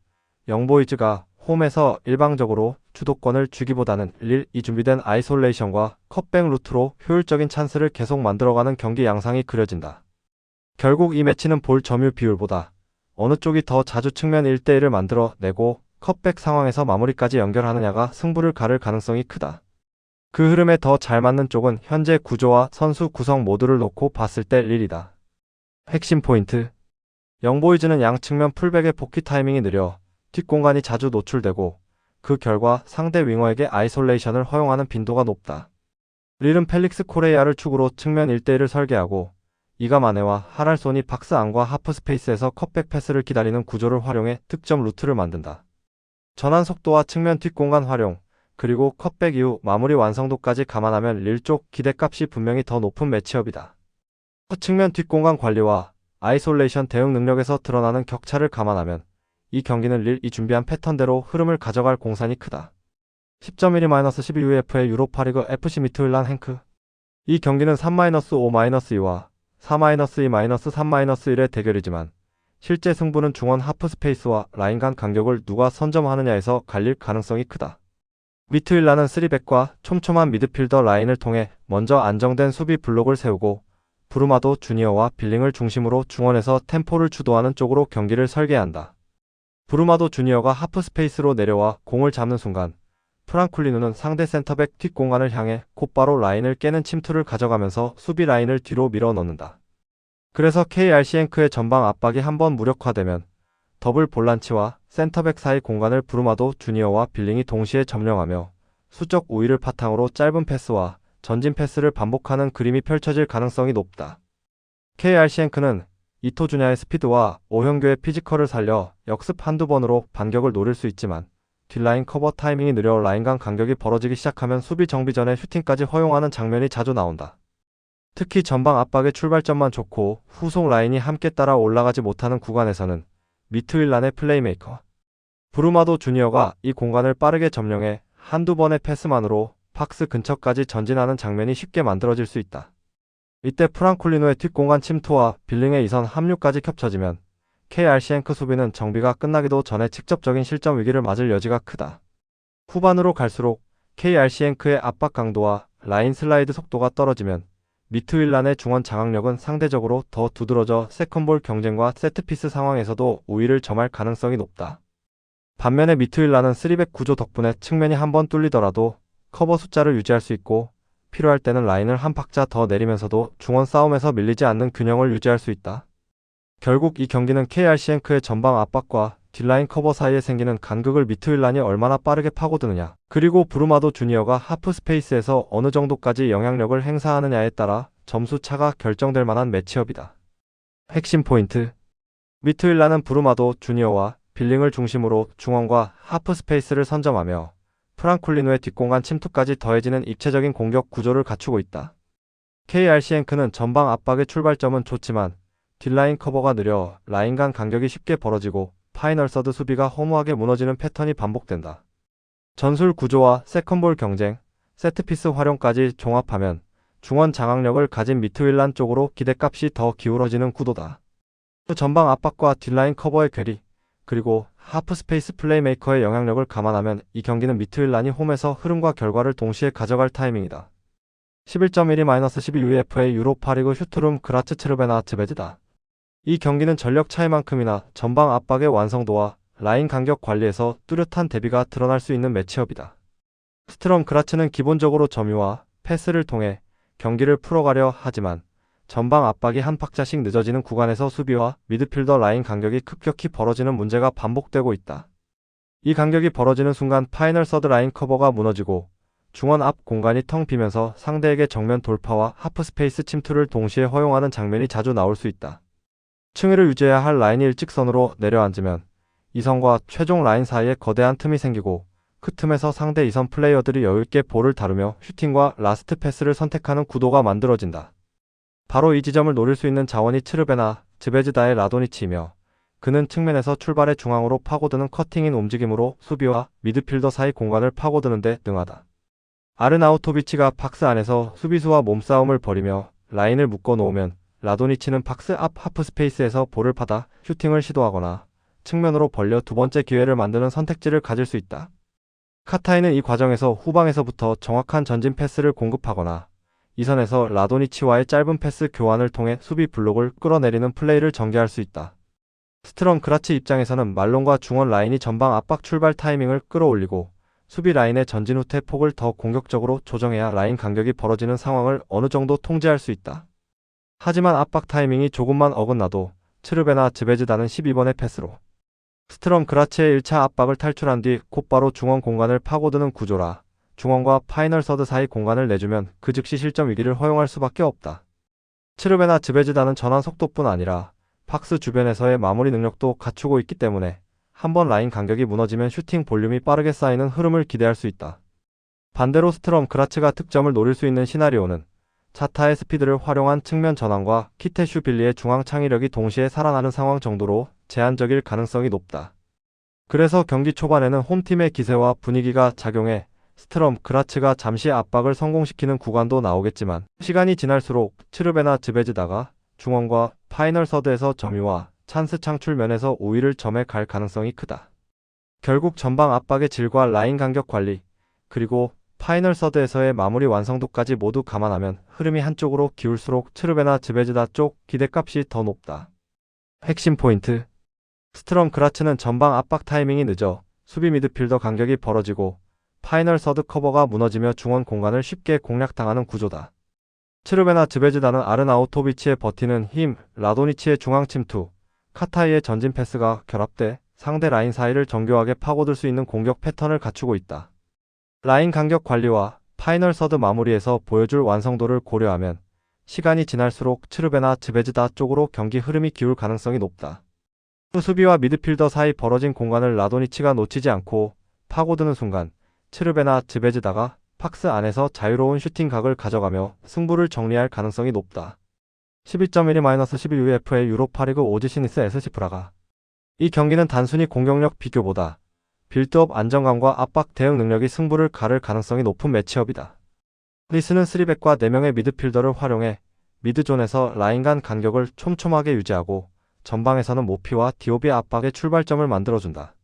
영보이즈가 홈에서 일방적으로 주도권을 주기보다는 릴이 준비된 아이솔레이션과 컷백 루트로 효율적인 찬스를 계속 만들어가는 경기 양상이 그려진다. 결국 이 매치는 볼 점유 비율보다 어느 쪽이 더 자주 측면 1대1을 만들어 내고 컷백 상황에서 마무리까지 연결하느냐가 승부를 가를 가능성이 크다. 그 흐름에 더 잘 맞는 쪽은 현재 구조와 선수 구성 모두를 놓고 봤을 때 릴이다. 핵심 포인트. 영보이즈는 양 측면 풀백의 복귀 타이밍이 느려 뒷공간이 자주 노출되고 그 결과 상대 윙어에게 아이솔레이션을 허용하는 빈도가 높다. 릴은 펠릭스 코레이아를 축으로 측면 1대1을 설계하고 이가 마네와 하랄손이 박스 안과 하프 스페이스에서 컷백 패스를 기다리는 구조를 활용해 득점 루트를 만든다. 전환 속도와 측면 뒷공간 활용, 그리고 컷백 이후 마무리 완성도까지 감안하면 릴 쪽 기대값이 분명히 더 높은 매치업이다. 측면 뒷공간 관리와 아이솔레이션 대응 능력에서 드러나는 격차를 감안하면 이 경기는 릴이 준비한 패턴대로 흐름을 가져갈 공산이 크다. 10.12-12UEFA 유로파리그 FC 미트윌란 행크. 이 경기는 3-5-2와 4-2-3-1의 대결이지만 실제 승부는 중원 하프 스페이스와 라인 간 간격을 누가 선점하느냐에서 갈릴 가능성이 크다. 미트윌란은 3백과 촘촘한 미드필더 라인을 통해 먼저 안정된 수비 블록을 세우고 브루마도 주니어와 빌링을 중심으로 중원에서 템포를 주도하는 쪽으로 경기를 설계한다. 브루마도 주니어가 하프 스페이스로 내려와 공을 잡는 순간 프랑쿨리누는 상대 센터백 뒷공간을 향해 곧바로 라인을 깨는 침투를 가져가면서 수비 라인을 뒤로 밀어 넣는다. 그래서 KRC행크의 전방 압박이 한번 무력화되면 더블 볼란치와 센터백 사이 공간을 브루마도 주니어와 빌링이 동시에 점령하며 수적 우위를 바탕으로 짧은 패스와 전진 패스를 반복하는 그림이 펼쳐질 가능성이 높다. KRC행크는 이토 주냐의 스피드와 오형규의 피지컬을 살려 역습 한두 번으로 반격을 노릴 수 있지만 뒷라인 커버 타이밍이 느려 라인 간 간격이 벌어지기 시작하면 수비 정비 전에 슈팅까지 허용하는 장면이 자주 나온다. 특히 전방 압박의 출발점만 좋고 후속 라인이 함께 따라 올라가지 못하는 구간에서는 미트윌란의 플레이메이커 브루마도 주니어가 이 공간을 빠르게 점령해 한두 번의 패스만으로 박스 근처까지 전진하는 장면이 쉽게 만들어질 수 있다. 이때 프랑쿨리노의 뒷공간 침투와 빌링의 이선 합류까지 겹쳐지면 KRC행크 수비는 정비가 끝나기도 전에 직접적인 실점 위기를 맞을 여지가 크다. 후반으로 갈수록 KRC행크의 압박 강도와 라인 슬라이드 속도가 떨어지면 미트윌란의 중원 장악력은 상대적으로 더 두드러져 세컨볼 경쟁과 세트피스 상황에서도 우위를 점할 가능성이 높다. 반면에 미트윌란은 3백 구조 덕분에 측면이 한번 뚫리더라도 커버 숫자를 유지할 수 있고 필요할 때는 라인을 한 박자 더 내리면서도 중원 싸움에서 밀리지 않는 균형을 유지할 수 있다. 결국 이 경기는 KRC행크의 전방 압박과 뒷라인 커버 사이에 생기는 간극을 미트윌란이 얼마나 빠르게 파고드느냐, 그리고 브루마도 주니어가 하프 스페이스에서 어느 정도까지 영향력을 행사하느냐에 따라 점수 차가 결정될 만한 매치업이다. 핵심 포인트. 미트윌란은 브루마도 주니어와 빌링을 중심으로 중원과 하프 스페이스를 선점하며 프랑쿨리누의 뒷공간 침투까지 더해지는 입체적인 공격 구조를 갖추고 있다. KRC행크는 전방 압박의 출발점은 좋지만 뒷라인 커버가 느려 라인 간 간격이 쉽게 벌어지고 파이널 서드 수비가 허무하게 무너지는 패턴이 반복된다. 전술 구조와 세컨볼 경쟁, 세트피스 활용까지 종합하면 중원 장악력을 가진 미트윌란 쪽으로 기대값이 더 기울어지는 구도다. 전방 압박과 뒷라인 커버의 괴리, 그리고 하프 스페이스 플레이메이커의 영향력을 감안하면 이 경기는 미트윌란이 홈에서 흐름과 결과를 동시에 가져갈 타이밍이다. 11.12-12UEFA 유로파리그 슈투룸 그라츠 츠르베나츠베즈다. 이 경기는 전력 차이만큼이나 전방 압박의 완성도와 라인 간격 관리에서 뚜렷한 대비가 드러날 수 있는 매치업이다. 스트럼 그라츠는 기본적으로 점유와 패스를 통해 경기를 풀어가려 하지만 전방 압박이 한 박자씩 늦어지는 구간에서 수비와 미드필더 라인 간격이 급격히 벌어지는 문제가 반복되고 있다. 이 간격이 벌어지는 순간 파이널 서드 라인 커버가 무너지고 중원 앞 공간이 텅 비면서 상대에게 정면 돌파와 하프 스페이스 침투를 동시에 허용하는 장면이 자주 나올 수 있다. 층위를 유지해야 할 라인이 일직선으로 내려앉으면 2선과 최종 라인 사이에 거대한 틈이 생기고 그 틈에서 상대 2선 플레이어들이 여유있게 볼을 다루며 슈팅과 라스트 패스를 선택하는 구도가 만들어진다. 바로 이 지점을 노릴 수 있는 자원이 츠르베나 즈베즈다의 라도니치이며 그는 측면에서 출발해 중앙으로 파고드는 커팅인 움직임으로 수비와 미드필더 사이 공간을 파고드는 데 능하다. 아르나우토비치가 박스 안에서 수비수와 몸싸움을 벌이며 라인을 묶어 놓으면 라도니치는 박스 앞 하프 스페이스에서 볼을 받아 슈팅을 시도하거나 측면으로 벌려 두 번째 기회를 만드는 선택지를 가질 수 있다. 카타이는 이 과정에서 후방에서부터 정확한 전진 패스를 공급하거나 이 선에서 라도니치와의 짧은 패스 교환을 통해 수비 블록을 끌어내리는 플레이를 전개할 수 있다. 스트럼 그라츠 입장에서는 말론과 중원 라인이 전방 압박 출발 타이밍을 끌어올리고 수비 라인의 전진 후퇴 폭을 더 공격적으로 조정해야 라인 간격이 벌어지는 상황을 어느 정도 통제할 수 있다. 하지만 압박 타이밍이 조금만 어긋나도 츠르베나 즈베즈다는 12번의 패스로 스트럼 그라츠의 1차 압박을 탈출한 뒤 곧바로 중원 공간을 파고드는 구조라 중원과 파이널 서드 사이 공간을 내주면 그 즉시 실점 위기를 허용할 수밖에 없다. 츠르베나 즈베즈다는 전환 속도뿐 아니라 박스 주변에서의 마무리 능력도 갖추고 있기 때문에 한번 라인 간격이 무너지면 슈팅 볼륨이 빠르게 쌓이는 흐름을 기대할 수 있다. 반대로 스트럼 그라츠가 득점을 노릴 수 있는 시나리오는 차타의 스피드를 활용한 측면 전환과 키테슈 빌리의 중앙 창의력이 동시에 살아나는 상황 정도로 제한적일 가능성이 높다. 그래서 경기 초반에는 홈팀의 기세와 분위기가 작용해 스트럼 그라츠가 잠시 압박을 성공시키는 구간도 나오겠지만 시간이 지날수록 츠르베나 즈베즈다가 중원과 파이널 서드에서 점유와 찬스 창출 면에서 우위를 점해 갈 가능성이 크다. 결국 전방 압박의 질과 라인 간격 관리, 그리고 파이널 서드에서의 마무리 완성도까지 모두 감안하면 흐름이 한쪽으로 기울수록 츠르베나 즈베즈다 쪽 기대값이 더 높다. 핵심 포인트: 스트럼 그라츠는 전방 압박 타이밍이 늦어 수비 미드필더 간격이 벌어지고 파이널 서드 커버가 무너지며 중원 공간을 쉽게 공략당하는 구조다. 츠르베나 즈베즈다는 아르나우토비치의 버티는 힘, 라도니치의 중앙 침투, 카타이의 전진 패스가 결합돼 상대 라인 사이를 정교하게 파고들 수 있는 공격 패턴을 갖추고 있다. 라인 간격 관리와 파이널 서드 마무리에서 보여줄 완성도를 고려하면 시간이 지날수록 츠르베나 즈베즈다 쪽으로 경기 흐름이 기울 가능성이 높다. 수비와 미드필더 사이 벌어진 공간을 라도니치가 놓치지 않고 파고드는 순간 츠르베나 즈베즈다가 박스 안에서 자유로운 슈팅 각을 가져가며 승부를 정리할 가능성이 높다. 11.12-11 UEFA 유로파리그 오지시니스 SC 브라가. 이 경기는 단순히 공격력 비교보다 빌드업 안정감과 압박 대응 능력이 승부를 가를 가능성이 높은 매치업이다. 리스는 3백과 4명의 미드필더를 활용해 미드존에서 라인 간 간격을 촘촘하게 유지하고 전방에서는 모피와 디오비의 압박의 출발점을 만들어준다.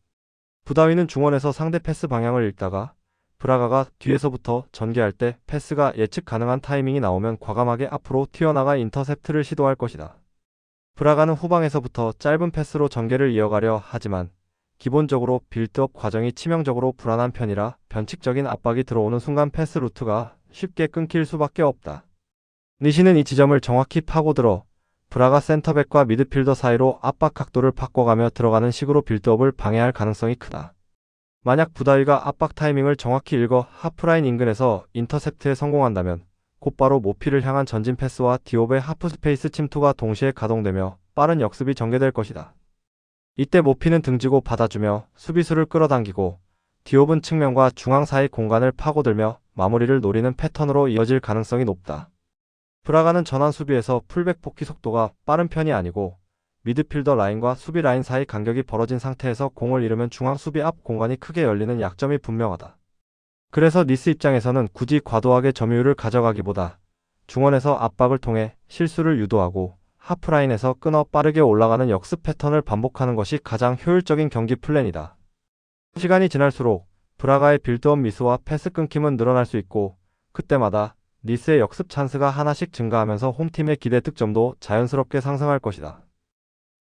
부다위는 중원에서 상대 패스 방향을 읽다가 브라가가 뒤에서부터 전개할 때 패스가 예측 가능한 타이밍이 나오면 과감하게 앞으로 튀어나가 인터셉트를 시도할 것이다. 브라가는 후방에서부터 짧은 패스로 전개를 이어가려 하지만 기본적으로 빌드업 과정이 치명적으로 불안한 편이라 변칙적인 압박이 들어오는 순간 패스 루트가 쉽게 끊길 수밖에 없다. 니시는 이 지점을 정확히 파고들어 브라가 센터백과 미드필더 사이로 압박 각도를 바꿔가며 들어가는 식으로 빌드업을 방해할 가능성이 크다. 만약 부다위가 압박 타이밍을 정확히 읽어 하프라인 인근에서 인터셉트에 성공한다면 곧바로 모피를 향한 전진 패스와 디옵의 하프 스페이스 침투가 동시에 가동되며 빠른 역습이 전개될 것이다. 이때 모피는 등지고 받아주며 수비수를 끌어당기고 디옵은 측면과 중앙 사이 공간을 파고들며 마무리를 노리는 패턴으로 이어질 가능성이 높다. 브라가는 전환 수비에서 풀백 복귀 속도가 빠른 편이 아니고 미드필더 라인과 수비 라인 사이 간격이 벌어진 상태에서 공을 잃으면 중앙 수비 앞 공간이 크게 열리는 약점이 분명하다. 그래서 니스 입장에서는 굳이 과도하게 점유율을 가져가기보다 중원에서 압박을 통해 실수를 유도하고 하프라인에서 끊어 빠르게 올라가는 역습 패턴을 반복하는 것이 가장 효율적인 경기 플랜이다. 시간이 지날수록 브라가의 빌드업 미스와 패스 끊김은 늘어날 수 있고 그때마다 니스의 역습 찬스가 하나씩 증가하면서 홈팀의 기대 득점도 자연스럽게 상승할 것이다.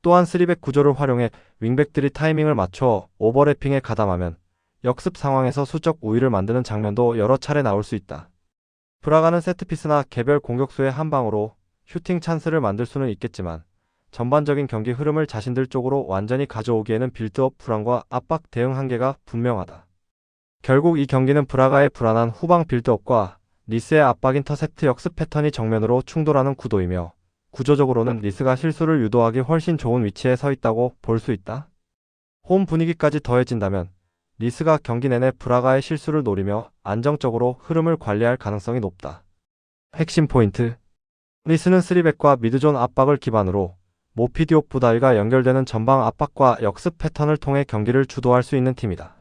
또한 3백 구조를 활용해 윙백들이 타이밍을 맞춰 오버래핑에 가담하면 역습 상황에서 수적 우위를 만드는 장면도 여러 차례 나올 수 있다. 브라가는 세트피스나 개별 공격수의 한 방으로 슈팅 찬스를 만들 수는 있겠지만 전반적인 경기 흐름을 자신들 쪽으로 완전히 가져오기에는 빌드업 불안과 압박 대응 한계가 분명하다. 결국 이 경기는 브라가의 불안한 후방 빌드업과 니스의 압박 인터셉트 역습 패턴이 정면으로 충돌하는 구도이며 구조적으로는 니스가 실수를 유도하기 훨씬 좋은 위치에 서 있다고 볼 수 있다. 홈 분위기까지 더해진다면 니스가 경기 내내 브라가의 실수를 노리며 안정적으로 흐름을 관리할 가능성이 높다. 핵심 포인트. 니스는 3백과 미드존 압박을 기반으로 모피디옵 부다위가 연결되는 전방 압박과 역습 패턴을 통해 경기를 주도할 수 있는 팀이다.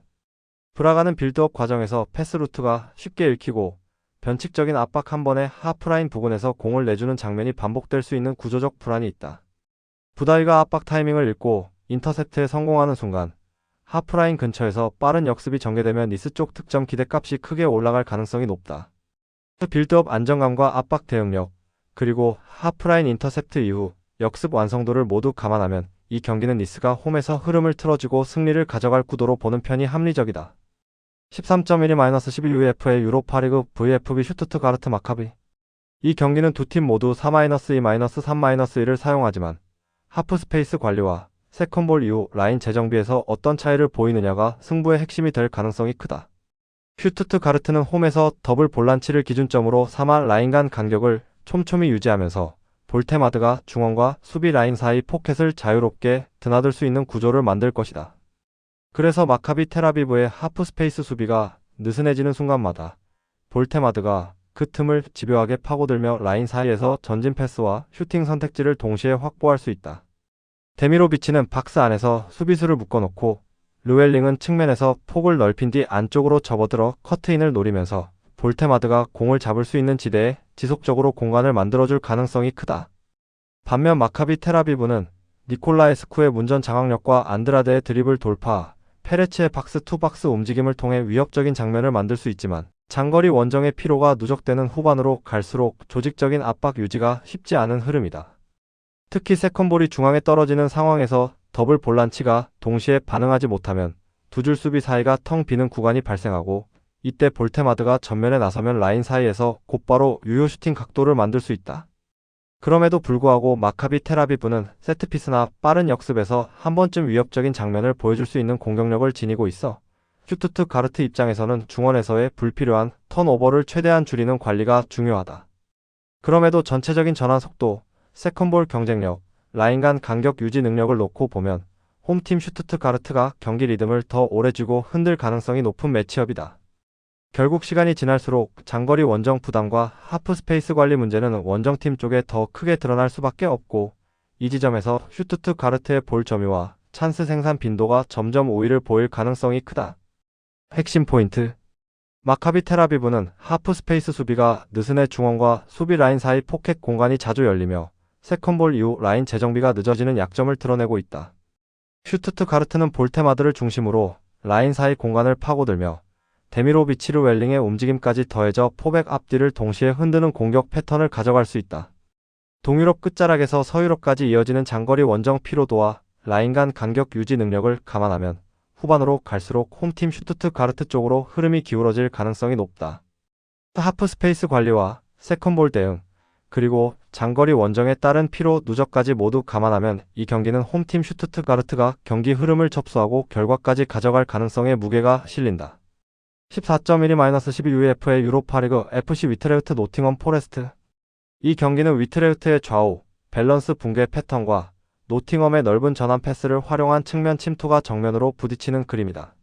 브라가는 빌드업 과정에서 패스 루트가 쉽게 읽히고 변칙적인 압박 한 번에 하프라인 부근에서 공을 내주는 장면이 반복될 수 있는 구조적 불안이 있다. 부다위가 압박 타이밍을 읽고 인터셉트에 성공하는 순간 하프라인 근처에서 빠른 역습이 전개되면 니스 쪽 득점 기대값이 크게 올라갈 가능성이 높다. 빌드업 안정감과 압박 대응력, 그리고 하프라인 인터셉트 이후 역습 완성도를 모두 감안하면 이 경기는 니스가 홈에서 흐름을 틀어주고 승리를 가져갈 구도로 보는 편이 합리적이다. 13.12-11 UEFA 유로파리그 VFB 슈투트가르트 마카비. 이 경기는 두 팀 모두 4-2-3-1을 사용하지만 하프 스페이스 관리와 세컨볼 이후 라인 재정비에서 어떤 차이를 보이느냐가 승부의 핵심이 될 가능성이 크다. 슈투트가르트는 홈에서 더블 볼란치를 기준점으로 3하 라인 간 간격을 촘촘히 유지하면서 볼테마드가 중원과 수비 라인 사이 포켓을 자유롭게 드나들 수 있는 구조를 만들 것이다. 그래서 마카비 텔아비브의 하프 스페이스 수비가 느슨해지는 순간마다 볼테마드가 그 틈을 집요하게 파고들며 라인 사이에서 전진 패스와 슈팅 선택지를 동시에 확보할 수 있다. 데미로비치는 박스 안에서 수비수를 묶어놓고 르웰링은 측면에서 폭을 넓힌 뒤 안쪽으로 접어들어 커트인을 노리면서 볼테마드가 공을 잡을 수 있는 지대에 지속적으로 공간을 만들어줄 가능성이 크다. 반면 마카비 텔아비브는 니콜라에스쿠의 문전 장악력과 안드라데의 드리블 돌파, 페레츠의 박스 투 박스 움직임을 통해 위협적인 장면을 만들 수 있지만 장거리 원정의 피로가 누적되는 후반으로 갈수록 조직적인 압박 유지가 쉽지 않은 흐름이다. 특히 세컨볼이 중앙에 떨어지는 상황에서 더블 볼란치가 동시에 반응하지 못하면 두 줄 수비 사이가 텅 비는 구간이 발생하고 이때 볼테마드가 전면에 나서면 라인 사이에서 곧바로 유효 슈팅 각도를 만들 수 있다. 그럼에도 불구하고 마카비 텔아비브는 세트피스나 빠른 역습에서 한 번쯤 위협적인 장면을 보여줄 수 있는 공격력을 지니고 있어 슈투트가르트 입장에서는 중원에서의 불필요한 턴오버를 최대한 줄이는 관리가 중요하다. 그럼에도 전체적인 전환 속도, 세컨볼 경쟁력, 라인 간 간격 유지 능력을 놓고 보면 홈팀 슈투트가르트가 경기 리듬을 더 오래 쥐고 흔들 가능성이 높은 매치업이다. 결국 시간이 지날수록 장거리 원정 부담과 하프 스페이스 관리 문제는 원정팀 쪽에 더 크게 드러날 수밖에 없고 이 지점에서 슈투트가르트의 볼 점유와 찬스 생산 빈도가 점점 우위를 보일 가능성이 크다. 핵심 포인트. 마카비 텔아비브는 하프 스페이스 수비가 느슨해 중원과 수비 라인 사이 포켓 공간이 자주 열리며 세컨볼 이후 라인 재정비가 늦어지는 약점을 드러내고 있다. 슈투트가르트는 볼테마드를 중심으로 라인 사이 공간을 파고들며 데미로비치 르웰링의 움직임까지 더해져 포백 앞뒤를 동시에 흔드는 공격 패턴을 가져갈 수 있다. 동유럽 끝자락에서 서유럽까지 이어지는 장거리 원정 피로도와 라인 간 간격 유지 능력을 감안하면 후반으로 갈수록 홈팀 슈투트가르트 쪽으로 흐름이 기울어질 가능성이 높다. 하프 스페이스 관리와 세컨볼 대응, 그리고 장거리 원정에 따른 피로 누적까지 모두 감안하면 이 경기는 홈팀 슈투트가르트가 경기 흐름을 접수하고 결과까지 가져갈 가능성에 무게가 실린다. 14.12-12 UEFA 유로파리그 FC 위트레흐트 노팅엄 포레스트. 이 경기는 위트레흐트의 좌우, 밸런스 붕괴 패턴과 노팅엄의 넓은 전환 패스를 활용한 측면 침투가 정면으로 부딪히는 그림이다.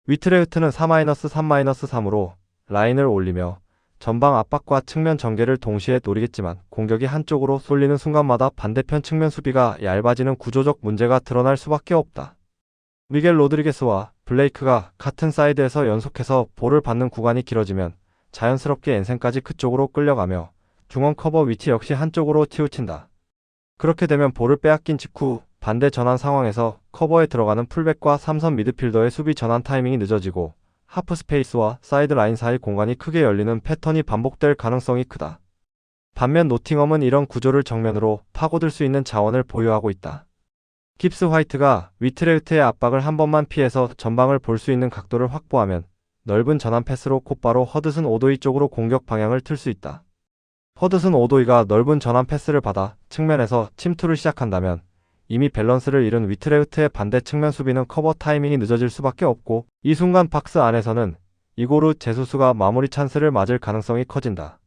위트레흐트는 4-3-3으로 라인을 올리며 전방 압박과 측면 전개를 동시에 노리겠지만 공격이 한쪽으로 쏠리는 순간마다 반대편 측면 수비가 얇아지는 구조적 문제가 드러날 수밖에 없다. 미겔 로드리게스와 블레이크가 같은 사이드에서 연속해서 볼을 받는 구간이 길어지면 자연스럽게 엔센까지 그쪽으로 끌려가며 중원 커버 위치 역시 한쪽으로 치우친다. 그렇게 되면 볼을 빼앗긴 직후 반대 전환 상황에서 커버에 들어가는 풀백과 3선 미드필더의 수비 전환 타이밍이 늦어지고 하프 스페이스와 사이드 라인 사이 공간이 크게 열리는 패턴이 반복될 가능성이 크다. 반면 노팅엄은 이런 구조를 정면으로 파고들 수 있는 자원을 보유하고 있다. 깁스 화이트가 위트레흐트의 압박을 한 번만 피해서 전방을 볼 수 있는 각도를 확보하면 넓은 전환 패스로 곧바로 허드슨 오도이 쪽으로 공격 방향을 틀 수 있다. 허드슨 오도이가 넓은 전환 패스를 받아 측면에서 침투를 시작한다면 이미 밸런스를 잃은 위트레흐트의 반대 측면 수비는 커버 타이밍이 늦어질 수밖에 없고, 이 순간 박스 안에서는 이고르 제수스가 마무리 찬스를 맞을 가능성이 커진다.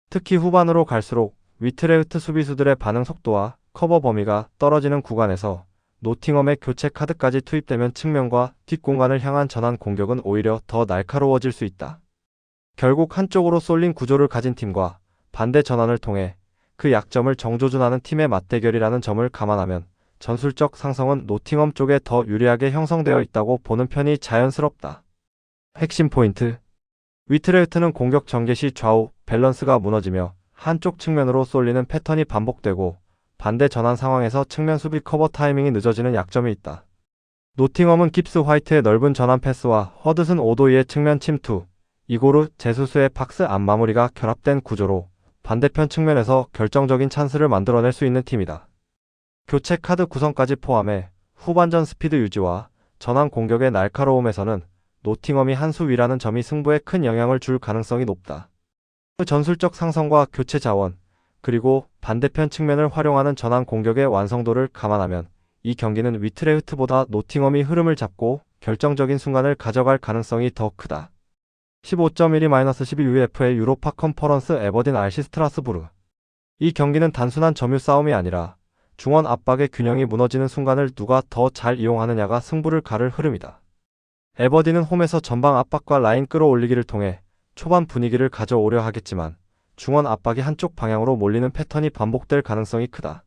특히 후반으로 갈수록 위트레흐트 수비수들의 반응 속도와 커버 범위가 떨어지는 구간에서 노팅엄의 교체 카드까지 투입되면 측면과 뒷공간을 향한 전환 공격은 오히려 더 날카로워질 수 있다. 결국 한쪽으로 쏠린 구조를 가진 팀과 반대 전환을 통해 그 약점을 정조준하는 팀의 맞대결이라는 점을 감안하면 전술적 상성은 노팅엄 쪽에 더 유리하게 형성되어 있다고 보는 편이 자연스럽다. 핵심 포인트. 위트레흐트는 공격 전개 시 좌우 밸런스가 무너지며 한쪽 측면으로 쏠리는 패턴이 반복되고, 반대 전환 상황에서 측면 수비 커버 타이밍이 늦어지는 약점이 있다. 노팅엄은 깁스 화이트의 넓은 전환 패스와 허드슨 오도이의 측면 침투, 이고르 제수스의 박스 안 마무리가 결합된 구조로 반대편 측면에서 결정적인 찬스를 만들어낼 수 있는 팀이다. 교체 카드 구성까지 포함해 후반전 스피드 유지와 전환 공격의 날카로움에서는 노팅엄이 한 수 위라는 점이 승부에 큰 영향을 줄 가능성이 높다. 전술적 상성과 교체 자원, 그리고 반대편 측면을 활용하는 전환 공격의 완성도를 감안하면 이 경기는 위트레흐트보다 노팅엄이 흐름을 잡고 결정적인 순간을 가져갈 가능성이 더 크다. 15.12-12 UEFA 유로파 컨퍼런스 에버딘 RC 스트라스부르. 이 경기는 단순한 점유 싸움이 아니라 중원 압박의 균형이 무너지는 순간을 누가 더 잘 이용하느냐가 승부를 가를 흐름이다. 에버딘은 홈에서 전방 압박과 라인 끌어올리기를 통해 초반 분위기를 가져오려 하겠지만 중원 압박이 한쪽 방향으로 몰리는 패턴이 반복될 가능성이 크다.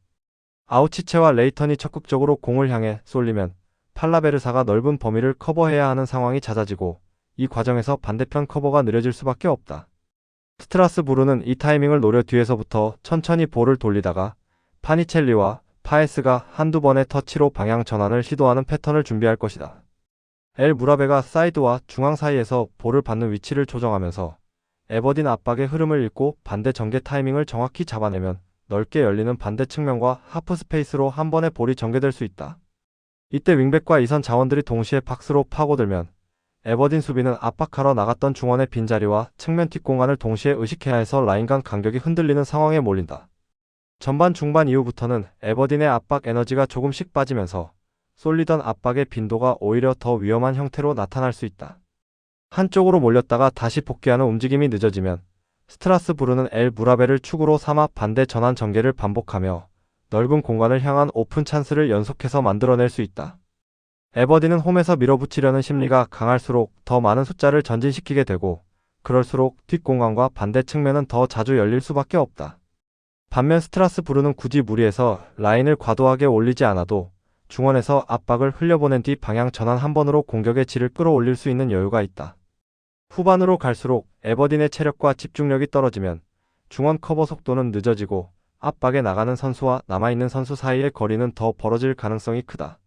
아우치체와 레이턴이 적극적으로 공을 향해 쏠리면 팔라베르사가 넓은 범위를 커버해야 하는 상황이 잦아지고, 이 과정에서 반대편 커버가 느려질 수밖에 없다. 스트라스부르는 이 타이밍을 노려 뒤에서부터 천천히 볼을 돌리다가 파니첼리와 파에스가 한두 번의 터치로 방향 전환을 시도하는 패턴을 준비할 것이다. 엘 무라베가 사이드와 중앙 사이에서 볼을 받는 위치를 조정하면서 에버딘 압박의 흐름을 읽고 반대 전개 타이밍을 정확히 잡아내면 넓게 열리는 반대 측면과 하프 스페이스로 한 번에 볼이 전개될 수 있다. 이때 윙백과 이선 자원들이 동시에 박스로 파고들면 에버딘 수비는 압박하러 나갔던 중원의 빈자리와 측면 뒷공간을 동시에 의식해야 해서 라인 간 간격이 흔들리는 상황에 몰린다. 전반 중반 이후부터는 에버딘의 압박 에너지가 조금씩 빠지면서 쏠리던 압박의 빈도가 오히려 더 위험한 형태로 나타날 수 있다. 한쪽으로 몰렸다가 다시 복귀하는 움직임이 늦어지면 스트라스부르는 엘 무라베를 축으로 삼아 반대 전환 전개를 반복하며 넓은 공간을 향한 오픈 찬스를 연속해서 만들어낼 수 있다. 에버딘은 홈에서 밀어붙이려는 심리가 강할수록 더 많은 숫자를 전진시키게 되고, 그럴수록 뒷공간과 반대 측면은 더 자주 열릴 수밖에 없다. 반면 스트라스부르는 굳이 무리해서 라인을 과도하게 올리지 않아도 중원에서 압박을 흘려보낸 뒤 방향 전환 한 번으로 공격의 질을 끌어올릴 수 있는 여유가 있다. 후반으로 갈수록 에버딘의 체력과 집중력이 떨어지면 중원 커버 속도는 늦어지고 압박에 나가는 선수와 남아있는 선수 사이의 거리는 더 벌어질 가능성이 크다.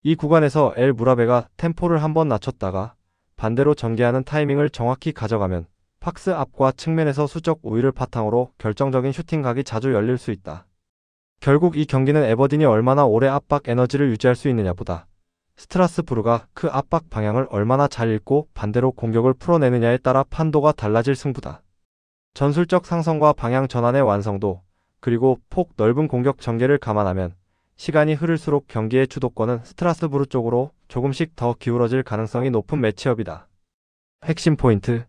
이 구간에서 엘 무라베가 템포를 한번 낮췄다가 반대로 전개하는 타이밍을 정확히 가져가면 박스 앞과 측면에서 수적 우위를 바탕으로 결정적인 슈팅각이 자주 열릴 수 있다. 결국 이 경기는 에버딘이 얼마나 오래 압박 에너지를 유지할 수 있느냐보다 스트라스부르가 그 압박 방향을 얼마나 잘 읽고 반대로 공격을 풀어내느냐에 따라 판도가 달라질 승부다. 전술적 상성과 방향 전환의 완성도, 그리고 폭 넓은 공격 전개를 감안하면 시간이 흐를수록 경기의 주도권은 스트라스부르 쪽으로 조금씩 더 기울어질 가능성이 높은 매치업이다. 핵심 포인트.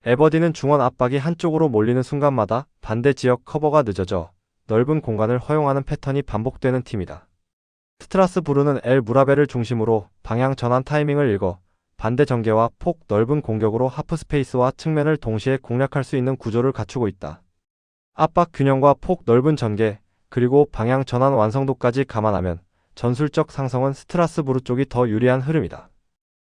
에버딘은 중원 압박이 한쪽으로 몰리는 순간마다 반대 지역 커버가 늦어져 넓은 공간을 허용하는 패턴이 반복되는 팀이다. 스트라스부르는 엘 무라베를 중심으로 방향 전환 타이밍을 읽어 반대 전개와 폭 넓은 공격으로 하프 스페이스와 측면을 동시에 공략할 수 있는 구조를 갖추고 있다. 압박 균형과 폭 넓은 전개, 그리고 방향 전환 완성도까지 감안하면 전술적 상성은 스트라스부르 쪽이 더 유리한 흐름이다.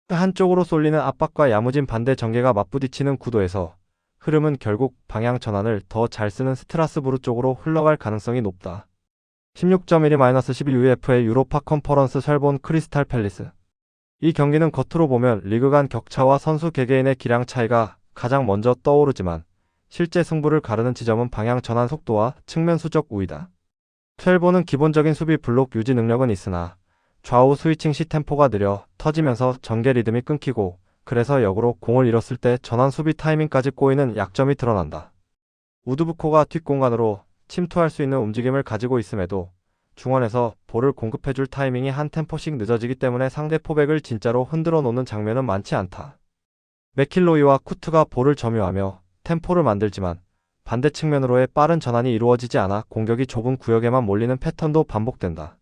한쪽으로 쏠리는 압박과 야무진 반대 전개가 맞부딪히는 구도에서 흐름은 결국 방향 전환을 더 잘 쓰는 스트라스부르 쪽으로 흘러갈 가능성이 높다. 16.12-12 UEFA 유로파 컨퍼런스 셜본 크리스탈 팰리스. 이 경기는 겉으로 보면 리그 간 격차와 선수 개개인의 기량 차이가 가장 먼저 떠오르지만 실제 승부를 가르는 지점은 방향 전환 속도와 측면 수적 우위다. 셜본은 기본적인 수비 블록 유지 능력은 있으나 좌우 스위칭 시 템포가 느려 터지면서 전개 리듬이 끊기고, 그래서 역으로 공을 잃었을 때 전환 수비 타이밍까지 꼬이는 약점이 드러난다. 우드부코가 뒷공간으로 침투할 수 있는 움직임을 가지고 있음에도 중원에서 볼을 공급해줄 타이밍이 한 템포씩 늦어지기 때문에 상대 포백을 진짜로 흔들어 놓는 장면은 많지 않다. 맥킬로이와 쿠트가 볼을 점유하며 템포를 만들지만 반대 측면으로의 빠른 전환이 이루어지지 않아 공격이 좁은 구역에만 몰리는 패턴도 반복된다.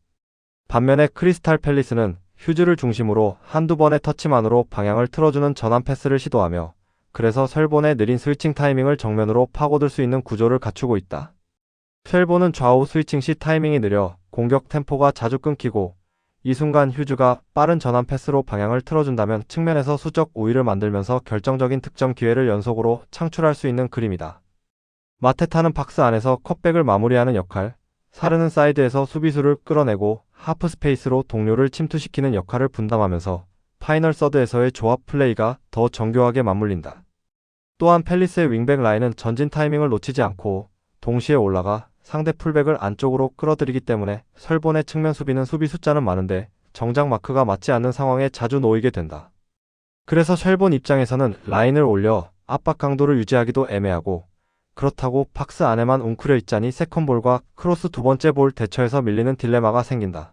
반면에 크리스탈 팰리스는 휴즈를 중심으로 한두 번의 터치만으로 방향을 틀어주는 전환 패스를 시도하며 그래서 셜본의 느린 스위칭 타이밍을 정면으로 파고들 수 있는 구조를 갖추고 있다. 셜본은 좌우 스위칭 시 타이밍이 느려 공격 템포가 자주 끊기고 이 순간 휴즈가 빠른 전환 패스로 방향을 틀어준다면 측면에서 수적 우위를 만들면서 결정적인 득점 기회를 연속으로 창출할 수 있는 그림이다. 마테타는 박스 안에서 컷백을 마무리하는 역할, 사르는 사이드에서 수비수를 끌어내고 하프 스페이스로 동료를 침투시키는 역할을 분담하면서 파이널 서드에서의 조합 플레이가 더 정교하게 맞물린다. 또한 팰리스의 윙백 라인은 전진 타이밍을 놓치지 않고 동시에 올라가 상대 풀백을 안쪽으로 끌어들이기 때문에 셜본의 측면 수비는 수비 숫자는 많은데 정작 마크가 맞지 않는 상황에 자주 놓이게 된다. 그래서 셜본 입장에서는 라인을 올려 압박 강도를 유지하기도 애매하고 그렇다고 박스 안에만 웅크려 있자니 세컨볼과 크로스 두 번째 볼 대처에서 밀리는 딜레마가 생긴다.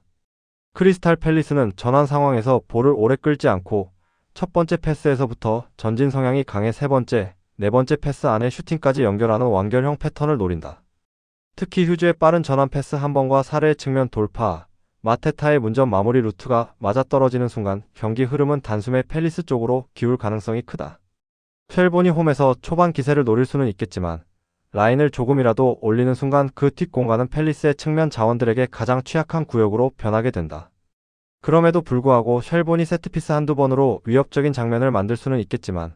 크리스탈 팰리스는 전환 상황에서 볼을 오래 끌지 않고 첫 번째 패스에서부터 전진 성향이 강해 세 번째, 네 번째 패스 안에 슈팅까지 연결하는 완결형 패턴을 노린다. 특히 휴즈의 빠른 전환 패스 한 번과 사례의 측면 돌파, 마테타의 문전 마무리 루트가 맞아떨어지는 순간 경기 흐름은 단숨에 팰리스 쪽으로 기울 가능성이 크다. 셜본이 홈에서 초반 기세를 노릴 수는 있겠지만 라인을 조금이라도 올리는 순간 그 뒷공간은 팰리스의 측면 자원들에게 가장 취약한 구역으로 변하게 된다. 그럼에도 불구하고 셜본이 세트피스 한두 번으로 위협적인 장면을 만들 수는 있겠지만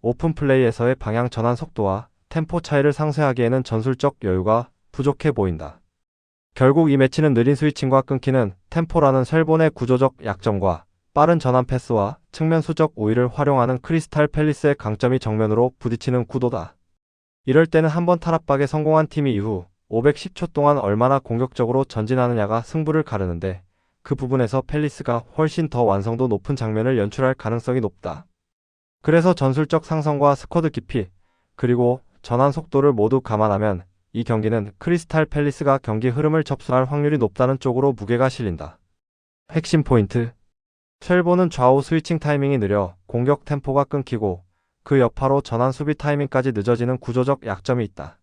오픈 플레이에서의 방향 전환 속도와 템포 차이를 상쇄하기에는 전술적 여유가 부족해 보인다. 결국 이 매치는 느린 스위칭과 끊기는 템포라는 셜본의 구조적 약점과 빠른 전환 패스와 측면 수적 우위를 활용하는 크리스탈 팰리스의 강점이 정면으로 부딪히는 구도다. 이럴 때는 한번 탈압박에 성공한 팀이 이후 510초 동안 얼마나 공격적으로 전진하느냐가 승부를 가르는데 그 부분에서 팰리스가 훨씬 더 완성도 높은 장면을 연출할 가능성이 높다. 그래서 전술적 상성과 스쿼드 깊이, 그리고 전환 속도를 모두 감안하면 이 경기는 크리스탈 팰리스가 경기 흐름을 접수할 확률이 높다는 쪽으로 무게가 실린다. 핵심 포인트. 셜본은 좌우 스위칭 타이밍이 느려 공격 템포가 끊기고 그 여파로 전환 수비 타이밍까지 늦어지는 구조적 약점이 있다.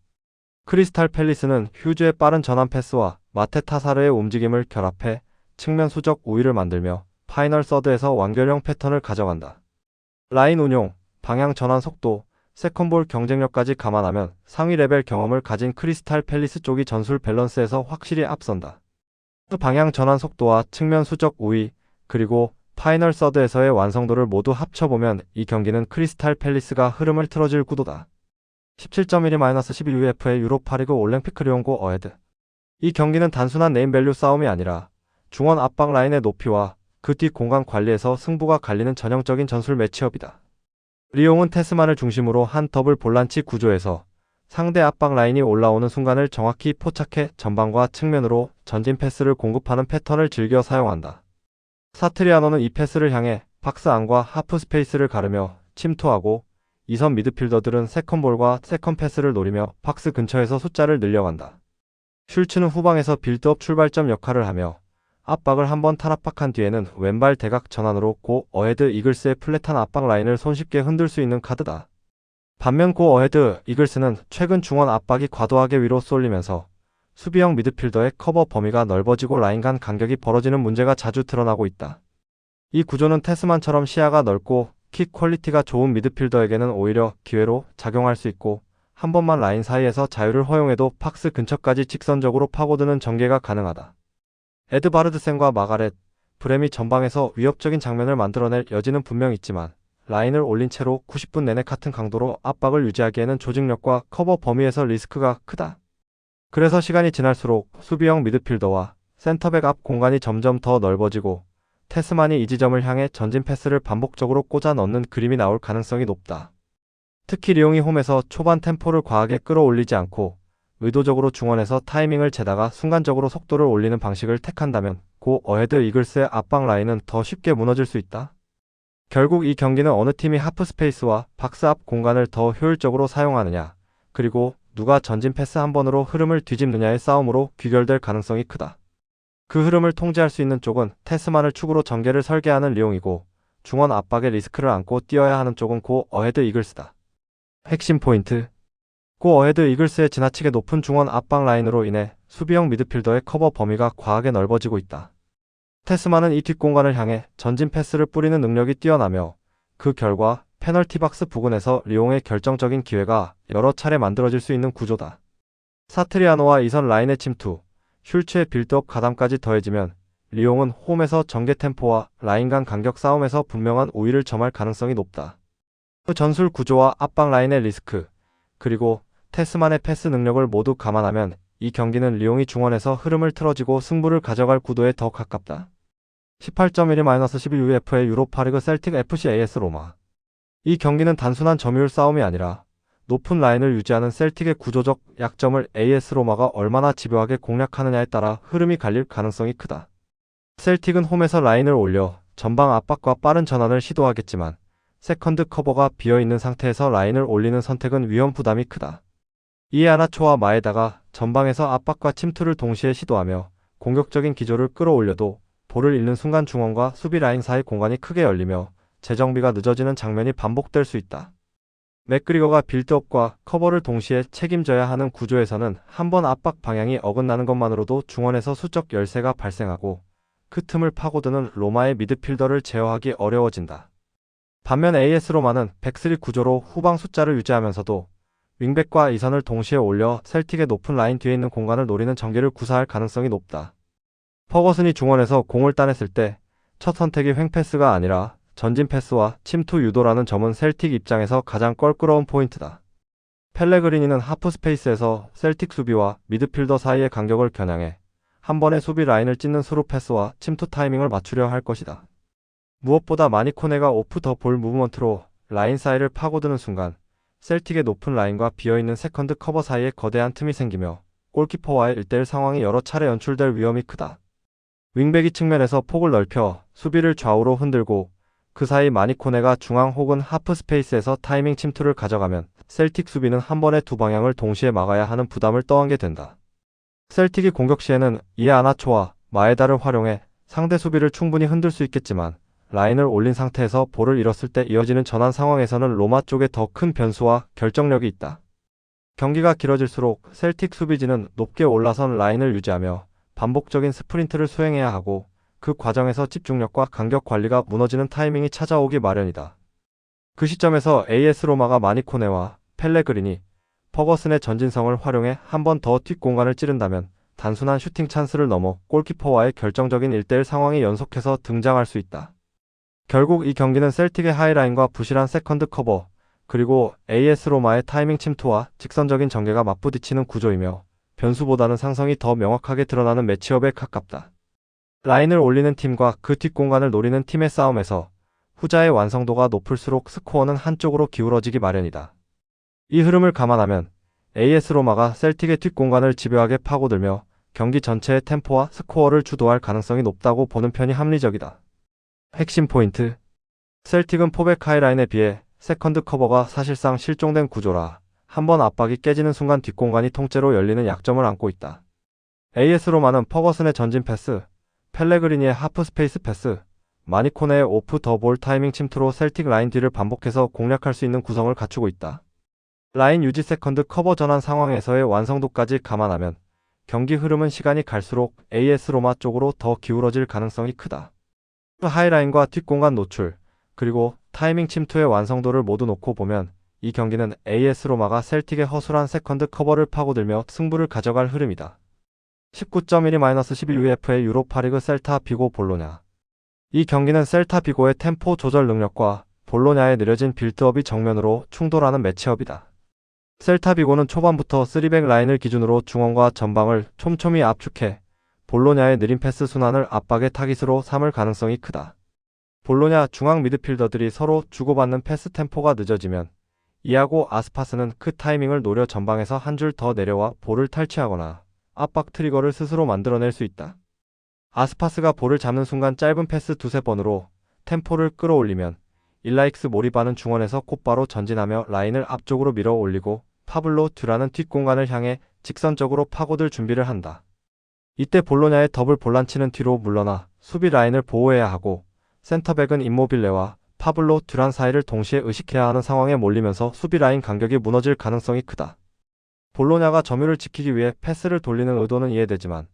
크리스탈 팰리스는 휴즈의 빠른 전환 패스와 마테타 사르의 움직임을 결합해 측면 수적 우위를 만들며 파이널 서드에서 완결형 패턴을 가져간다. 라인 운용, 방향 전환 속도, 세컨볼 경쟁력까지 감안하면 상위 레벨 경험을 가진 크리스탈 팰리스 쪽이 전술 밸런스에서 확실히 앞선다. 방향 전환 속도와 측면 수적 우위, 그리고 파이널 서드에서의 완성도를 모두 합쳐보면 이 경기는 크리스탈 팰리스가 흐름을 틀어줄 구도다. 17.12-11 UEFA 유로파리그 올림픽 리옹고 어헤드. 이 경기는 단순한 네임밸류 싸움이 아니라 중원 압박 라인의 높이와 그 뒤 공간 관리에서 승부가 갈리는 전형적인 전술 매치업이다. 리옹은 테스만을 중심으로 한 더블 볼란치 구조에서 상대 압박 라인이 올라오는 순간을 정확히 포착해 전방과 측면으로 전진 패스를 공급하는 패턴을 즐겨 사용한다. 사트리아노는 이 패스를 향해 박스 안과 하프 스페이스를 가르며 침투하고 2선 미드필더들은 세컨볼과 세컨 패스를 노리며 박스 근처에서 숫자를 늘려간다. 슐츠는 후방에서 빌드업 출발점 역할을 하며 압박을 한번 탈압박한 뒤에는 왼발 대각 전환으로 고 어헤드 이글스의 플랫한 압박 라인을 손쉽게 흔들 수 있는 카드다. 반면 고 어헤드 이글스는 최근 중원 압박이 과도하게 위로 쏠리면서 수비형 미드필더의 커버 범위가 넓어지고 라인 간 간격이 벌어지는 문제가 자주 드러나고 있다. 이 구조는 테스만처럼 시야가 넓고 킥 퀄리티가 좋은 미드필더에게는 오히려 기회로 작용할 수 있고 한 번만 라인 사이에서 자유를 허용해도 박스 근처까지 직선적으로 파고드는 전개가 가능하다. 에드바르드센과 마가렛, 브렘이 전방에서 위협적인 장면을 만들어낼 여지는 분명 있지만 라인을 올린 채로 90분 내내 같은 강도로 압박을 유지하기에는 조직력과 커버 범위에서 리스크가 크다. 그래서 시간이 지날수록 수비형 미드필더와 센터백 앞 공간이 점점 더 넓어지고 테스만이 이 지점을 향해 전진 패스를 반복적으로 꽂아 넣는 그림이 나올 가능성이 높다. 특히 리옹이 홈에서 초반 템포를 과하게 끌어올리지 않고 의도적으로 중원에서 타이밍을 재다가 순간적으로 속도를 올리는 방식을 택한다면 고 어헤드 이글스의 압박 라인은 더 쉽게 무너질 수 있다. 결국 이 경기는 어느 팀이 하프 스페이스와 박스 앞 공간을 더 효율적으로 사용하느냐, 그리고 누가 전진 패스 한 번으로 흐름을 뒤집느냐의 싸움으로 귀결될 가능성이 크다. 그 흐름을 통제할 수 있는 쪽은 테스만을 축으로 전개를 설계하는 리옹이고 중원 압박의 리스크를 안고 뛰어야 하는 쪽은 고 어헤드 이글스다. 핵심 포인트. 고 어헤드 이글스의 지나치게 높은 중원 압박 라인으로 인해 수비형 미드필더의 커버 범위가 과하게 넓어지고 있다. 테스만은 이 뒷공간을 향해 전진 패스를 뿌리는 능력이 뛰어나며 그 결과 페널티 박스 부근에서 리옹의 결정적인 기회가 여러 차례 만들어질 수 있는 구조다. 사트리아노와 이선 라인의 침투, 슐츠의 빌드업 가담까지 더해지면 리옹은 홈에서 전개 템포와 라인 간 간격 싸움에서 분명한 우위를 점할 가능성이 높다. 그 전술 구조와 압박 라인의 리스크, 그리고 테스만의 패스 능력을 모두 감안하면 이 경기는 리옹이 중원에서 흐름을 틀어지고 승부를 가져갈 구도에 더 가깝다. 18.12-11 UEFA 유로파리그 셀틱 FC AS 로마. 이 경기는 단순한 점유율 싸움이 아니라 높은 라인을 유지하는 셀틱의 구조적 약점을 AS 로마가 얼마나 집요하게 공략하느냐에 따라 흐름이 갈릴 가능성이 크다. 셀틱은 홈에서 라인을 올려 전방 압박과 빠른 전환을 시도하겠지만 세컨드 커버가 비어있는 상태에서 라인을 올리는 선택은 위험 부담이 크다. 이에 아나초와 마에다가 전방에서 압박과 침투를 동시에 시도하며 공격적인 기조를 끌어올려도 볼을 잃는 순간 중원과 수비 라인 사이 공간이 크게 열리며 재정비가 늦어지는 장면이 반복될 수 있다. 맥그리거가 빌드업과 커버를 동시에 책임져야 하는 구조에서는 한 번 압박 방향이 어긋나는 것만으로도 중원에서 수적 열세가 발생하고 그 틈을 파고드는 로마의 미드필더를 제어하기 어려워진다. 반면 AS 로마는 백스리 구조로 후방 숫자를 유지하면서도 윙백과 이선을 동시에 올려 셀틱의 높은 라인 뒤에 있는 공간을 노리는 전개를 구사할 가능성이 높다. 퍼거슨이 중원에서 공을 따냈을 때 첫 선택이 횡패스가 아니라 전진 패스와 침투 유도라는 점은 셀틱 입장에서 가장 껄끄러운 포인트다. 펠레그리니는 하프 스페이스에서 셀틱 수비와 미드필더 사이의 간격을 겨냥해 한 번의 수비 라인을 찢는 스루 패스와 침투 타이밍을 맞추려 할 것이다. 무엇보다 마니코네가 오프 더 볼 무브먼트로 라인 사이를 파고드는 순간 셀틱의 높은 라인과 비어있는 세컨드 커버 사이에 거대한 틈이 생기며 골키퍼와의 1대1 상황이 여러 차례 연출될 위험이 크다. 윙백이 측면에서 폭을 넓혀 수비를 좌우로 흔들고 그 사이 마니코네가 중앙 혹은 하프 스페이스에서 타이밍 침투를 가져가면 셀틱 수비는 한 번에 두 방향을 동시에 막아야 하는 부담을 떠안게 된다. 셀틱이 공격 시에는 이에 아나초와 마에다를 활용해 상대 수비를 충분히 흔들 수 있겠지만 라인을 올린 상태에서 볼을 잃었을 때 이어지는 전환 상황에서는 로마 쪽에 더 큰 변수와 결정력이 있다. 경기가 길어질수록 셀틱 수비진은 높게 올라선 라인을 유지하며 반복적인 스프린트를 수행해야 하고 그 과정에서 집중력과 간격 관리가 무너지는 타이밍이 찾아오기 마련이다. 그 시점에서 AS 로마가 마니코네와 펠레그리니, 퍼거슨의 전진성을 활용해 한 번 더 뒷공간을 찌른다면 단순한 슈팅 찬스를 넘어 골키퍼와의 결정적인 1대1 상황이 연속해서 등장할 수 있다. 결국 이 경기는 셀틱의 하이라인과 부실한 세컨드 커버, 그리고 AS 로마의 타이밍 침투와 직선적인 전개가 맞부딪히는 구조이며 변수보다는 상성이 더 명확하게 드러나는 매치업에 가깝다. 라인을 올리는 팀과 그 뒷공간을 노리는 팀의 싸움에서 후자의 완성도가 높을수록 스코어는 한쪽으로 기울어지기 마련이다. 이 흐름을 감안하면 AS 로마가 셀틱의 뒷공간을 집요하게 파고들며 경기 전체의 템포와 스코어를 주도할 가능성이 높다고 보는 편이 합리적이다. 핵심 포인트. 셀틱은 포백 하이라인에 비해 세컨드 커버가 사실상 실종된 구조라 한 번 압박이 깨지는 순간 뒷공간이 통째로 열리는 약점을 안고 있다. AS 로마는 퍼거슨의 전진 패스, 펠레그리니의 하프 스페이스 패스, 마니코네의 오프 더 볼 타이밍 침투로 셀틱 라인 뒤를 반복해서 공략할 수 있는 구성을 갖추고 있다. 라인 유지 세컨드 커버 전환 상황에서의 완성도까지 감안하면 경기 흐름은 시간이 갈수록 AS 로마 쪽으로 더 기울어질 가능성이 크다. 하이라인과 뒷공간 노출, 그리고 타이밍 침투의 완성도를 모두 놓고 보면 이 경기는 AS 로마가 셀틱의 허술한 세컨드 커버를 파고들며 승부를 가져갈 흐름이다. 19.12-12 UEFA 유로파리그 셀타 비고 볼로냐. 이 경기는 셀타 비고의 템포 조절 능력과 볼로냐의 느려진 빌드업이 정면으로 충돌하는 매치업이다. 셀타 비고는 초반부터 3백 라인을 기준으로 중원과 전방을 촘촘히 압축해 볼로냐의 느린 패스 순환을 압박의 타깃으로 삼을 가능성이 크다. 볼로냐 중앙 미드필더들이 서로 주고받는 패스 템포가 늦어지면 이아고 아스파스는 그 타이밍을 노려 전방에서 한 줄 더 내려와 볼을 탈취하거나 압박 트리거를 스스로 만들어낼 수 있다. 아스파스가 볼을 잡는 순간 짧은 패스 두세 번으로 템포를 끌어올리면 일라익스 모리바는 중원에서 곧바로 전진하며 라인을 앞쪽으로 밀어 올리고 파블로 듀란은 뒷공간을 향해 직선적으로 파고들 준비를 한다. 이때 볼로냐의 더블 볼란치는 뒤로 물러나 수비 라인을 보호해야 하고 센터백은 임모빌레와 파블로 듀란 사이를 동시에 의식해야 하는 상황에 몰리면서 수비 라인 간격이 무너질 가능성이 크다. 볼로냐가 점유를 지키기 위해 패스를 돌리는 의도는 이해되지만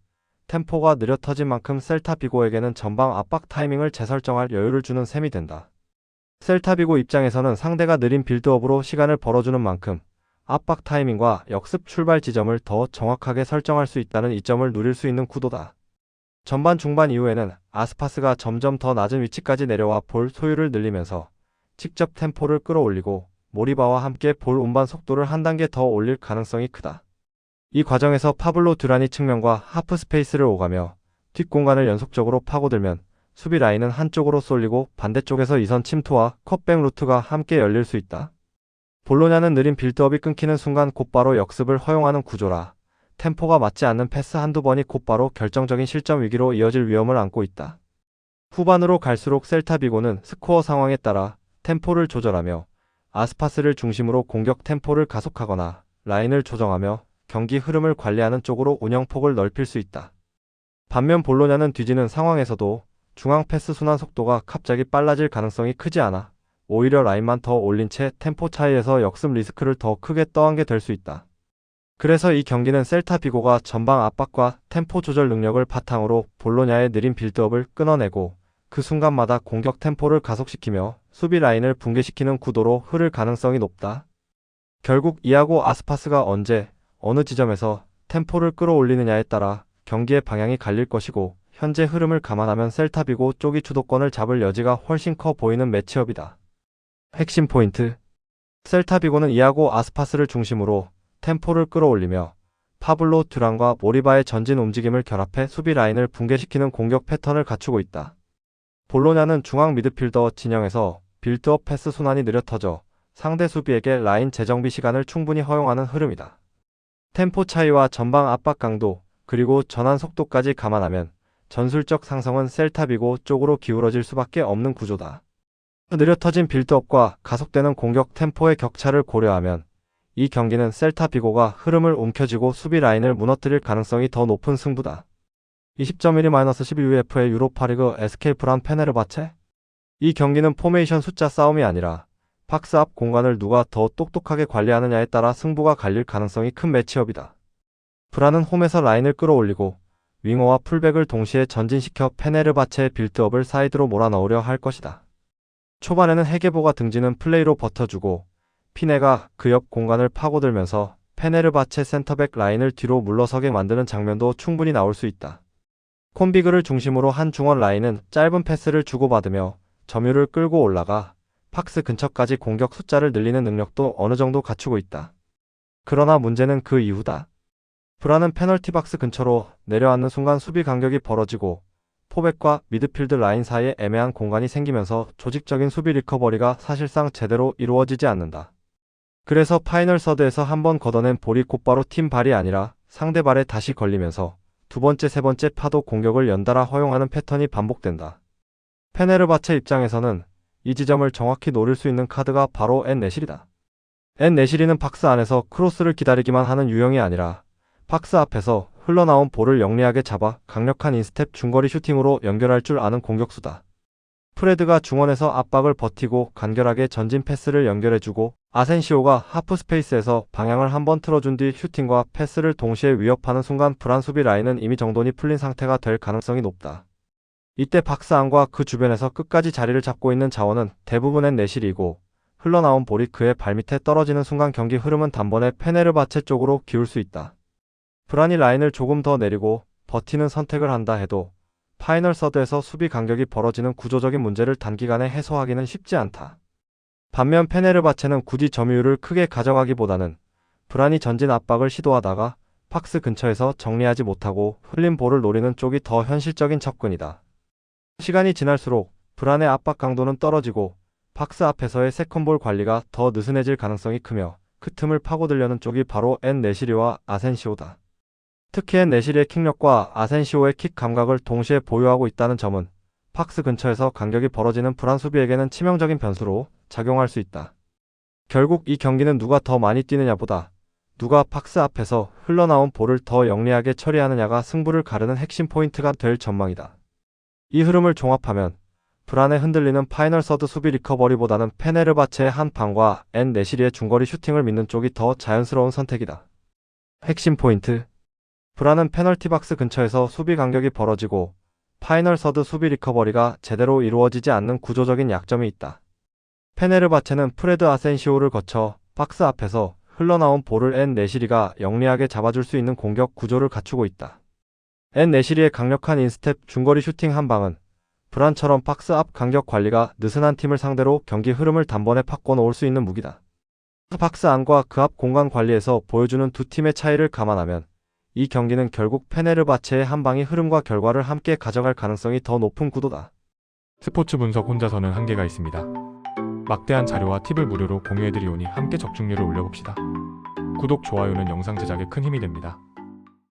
템포가 느려 터진 만큼 셀타 비고에게는 전방 압박 타이밍을 재설정할 여유를 주는 셈이 된다. 셀타 비고 입장에서는 상대가 느린 빌드업으로 시간을 벌어주는 만큼 압박 타이밍과 역습 출발 지점을 더 정확하게 설정할 수 있다는 이점을 누릴 수 있는 구도다. 전반 중반 이후에는 아스파스가 점점 더 낮은 위치까지 내려와 볼 소유를 늘리면서 직접 템포를 끌어올리고 모리바와 함께 볼 운반 속도를 한 단계 더 올릴 가능성이 크다. 이 과정에서 파블로 듀란이 측면과 하프 스페이스를 오가며 뒷공간을 연속적으로 파고들면 수비 라인은 한쪽으로 쏠리고 반대쪽에서 이선 침투와 컷백 루트가 함께 열릴 수 있다. 볼로냐는 느린 빌드업이 끊기는 순간 곧바로 역습을 허용하는 구조라 템포가 맞지 않는 패스 한두 번이 곧바로 결정적인 실점 위기로 이어질 위험을 안고 있다. 후반으로 갈수록 셀타 비고는 스코어 상황에 따라 템포를 조절하며 아스파스를 중심으로 공격 템포를 가속하거나 라인을 조정하며 경기 흐름을 관리하는 쪽으로 운영폭을 넓힐 수 있다. 반면 볼로냐는 뒤지는 상황에서도 중앙 패스 순환 속도가 갑자기 빨라질 가능성이 크지 않아 오히려 라인만 더 올린 채 템포 차이에서 역습 리스크를 더 크게 떠안게 될 수 있다. 그래서 이 경기는 셀타 비고가 전방 압박과 템포 조절 능력을 바탕으로 볼로냐의 느린 빌드업을 끊어내고 그 순간마다 공격 템포를 가속시키며 수비 라인을 붕괴시키는 구도로 흐를 가능성이 높다. 결국 이아고 아스파스가 언제, 어느 지점에서 템포를 끌어올리느냐에 따라 경기의 방향이 갈릴 것이고 현재 흐름을 감안하면 셀타 비고 쪽이 주도권을 잡을 여지가 훨씬 커 보이는 매치업이다. 핵심 포인트. 셀타 비고는 이아고 아스파스를 중심으로 템포를 끌어올리며 파블로 듀란과 모리바의 전진 움직임을 결합해 수비 라인을 붕괴시키는 공격 패턴을 갖추고 있다. 볼로냐는 중앙 미드필더 진영에서 빌드업 패스 순환이 느려 터져 상대 수비에게 라인 재정비 시간을 충분히 허용하는 흐름이다. 템포 차이와 전방 압박 강도, 그리고 전환 속도까지 감안하면 전술적 상성은 셀타 비고 쪽으로 기울어질 수밖에 없는 구조다. 느려 터진 빌드업과 가속되는 공격 템포의 격차를 고려하면 이 경기는 셀타 비고가 흐름을 움켜쥐고 수비 라인을 무너뜨릴 가능성이 더 높은 승부다. 20.12-12UEFA 유로파리그 에스케이프란 페네르바체? 이 경기는 포메이션 숫자 싸움이 아니라 박스 앞 공간을 누가 더 똑똑하게 관리하느냐에 따라 승부가 갈릴 가능성이 큰 매치업이다. 브라는 홈에서 라인을 끌어올리고 윙어와 풀백을 동시에 전진시켜 페네르바체의 빌드업을 사이드로 몰아넣으려 할 것이다. 초반에는 헤게보가 등지는 플레이로 버텨주고 피네가 그 옆 공간을 파고들면서 페네르바체 센터백 라인을 뒤로 물러서게 만드는 장면도 충분히 나올 수 있다. 콘비그를 중심으로 한 중원 라인은 짧은 패스를 주고받으며 점유를 끌고 올라가 박스 근처까지 공격 숫자를 늘리는 능력도 어느 정도 갖추고 있다. 그러나 문제는 그 이후다. 브라는 페널티 박스 근처로 내려앉는 순간 수비 간격이 벌어지고 포백과 미드필드 라인 사이에 애매한 공간이 생기면서 조직적인 수비 리커버리가 사실상 제대로 이루어지지 않는다. 그래서 파이널 서드에서 한번 걷어낸 볼이 곧바로 팀 발이 아니라 상대 발에 다시 걸리면서 두 번째, 세 번째 파도 공격을 연달아 허용하는 패턴이 반복된다. 페네르바체 입장에서는 이 지점을 정확히 노릴 수 있는 카드가 바로 엔-네시리다. 엔-네시리는 박스 안에서 크로스를 기다리기만 하는 유형이 아니라 박스 앞에서 흘러나온 볼을 영리하게 잡아 강력한 인스텝 중거리 슈팅으로 연결할 줄 아는 공격수다. 프레드가 중원에서 압박을 버티고 간결하게 전진 패스를 연결해주고 아센시오가 하프 스페이스에서 방향을 한번 틀어준 뒤 슈팅과 패스를 동시에 위협하는 순간 브란 수비 라인은 이미 정돈이 풀린 상태가 될 가능성이 높다. 이때 박스 안과 그 주변에서 끝까지 자리를 잡고 있는 자원은 대부분은 엔-네시리이고 흘러나온 볼이 그의 발밑에 떨어지는 순간 경기 흐름은 단번에 페네르바체 쪽으로 기울 수 있다. 브란이 라인을 조금 더 내리고 버티는 선택을 한다 해도 파이널 서드에서 수비 간격이 벌어지는 구조적인 문제를 단기간에 해소하기는 쉽지 않다. 반면 페네르바체는 굳이 점유율을 크게 가져가기보다는 브란이 전진 압박을 시도하다가 박스 근처에서 정리하지 못하고 흘린 볼을 노리는 쪽이 더 현실적인 접근이다. 시간이 지날수록 브란의 압박 강도는 떨어지고 박스 앞에서의 세컨볼 관리가 더 느슨해질 가능성이 크며 그 틈을 파고들려는 쪽이 바로 엔-네시리와 아센시오다. 특히 엔-네시리의 킥력과 아센시오의 킥 감각을 동시에 보유하고 있다는 점은 박스 근처에서 간격이 벌어지는 브란 수비에게는 치명적인 변수로 작용할 수 있다. 결국 이 경기는 누가 더 많이 뛰느냐보다 누가 박스 앞에서 흘러나온 볼을 더 영리하게 처리하느냐가 승부를 가르는 핵심 포인트가 될 전망이다. 이 흐름을 종합하면 불안에 흔들리는 파이널 서드 수비 리커버리보다는 페네르바체의 한 방과 엔 네시리의 중거리 슈팅을 믿는 쪽이 더 자연스러운 선택이다. 핵심 포인트. 불안은 페널티 박스 근처에서 수비 간격이 벌어지고 파이널 서드 수비 리커버리가 제대로 이루어지지 않는 구조적인 약점이 있다. 페네르바체는 프레드 아센시오를 거쳐 박스 앞에서 흘러나온 볼을 엔 네시리가 영리하게 잡아줄 수 있는 공격 구조를 갖추고 있다. 엔 네시리의 강력한 인스텝 중거리 슈팅 한 방은 불안처럼 박스 앞 간격 관리가 느슨한 팀을 상대로 경기 흐름을 단번에 바꿔놓을 수 있는 무기다. 박스 안과 그 앞 공간 관리에서 보여주는 두 팀의 차이를 감안하면 이 경기는 결국 페네르바체의 한 방이 흐름과 결과를 함께 가져갈 가능성이 더 높은 구도다. 스포츠 분석 혼자서는 한계가 있습니다. 막대한 자료와 팁을 무료로 공유해드리오니 함께 적중률을 올려봅시다. 구독, 좋아요는 영상 제작에 큰 힘이 됩니다.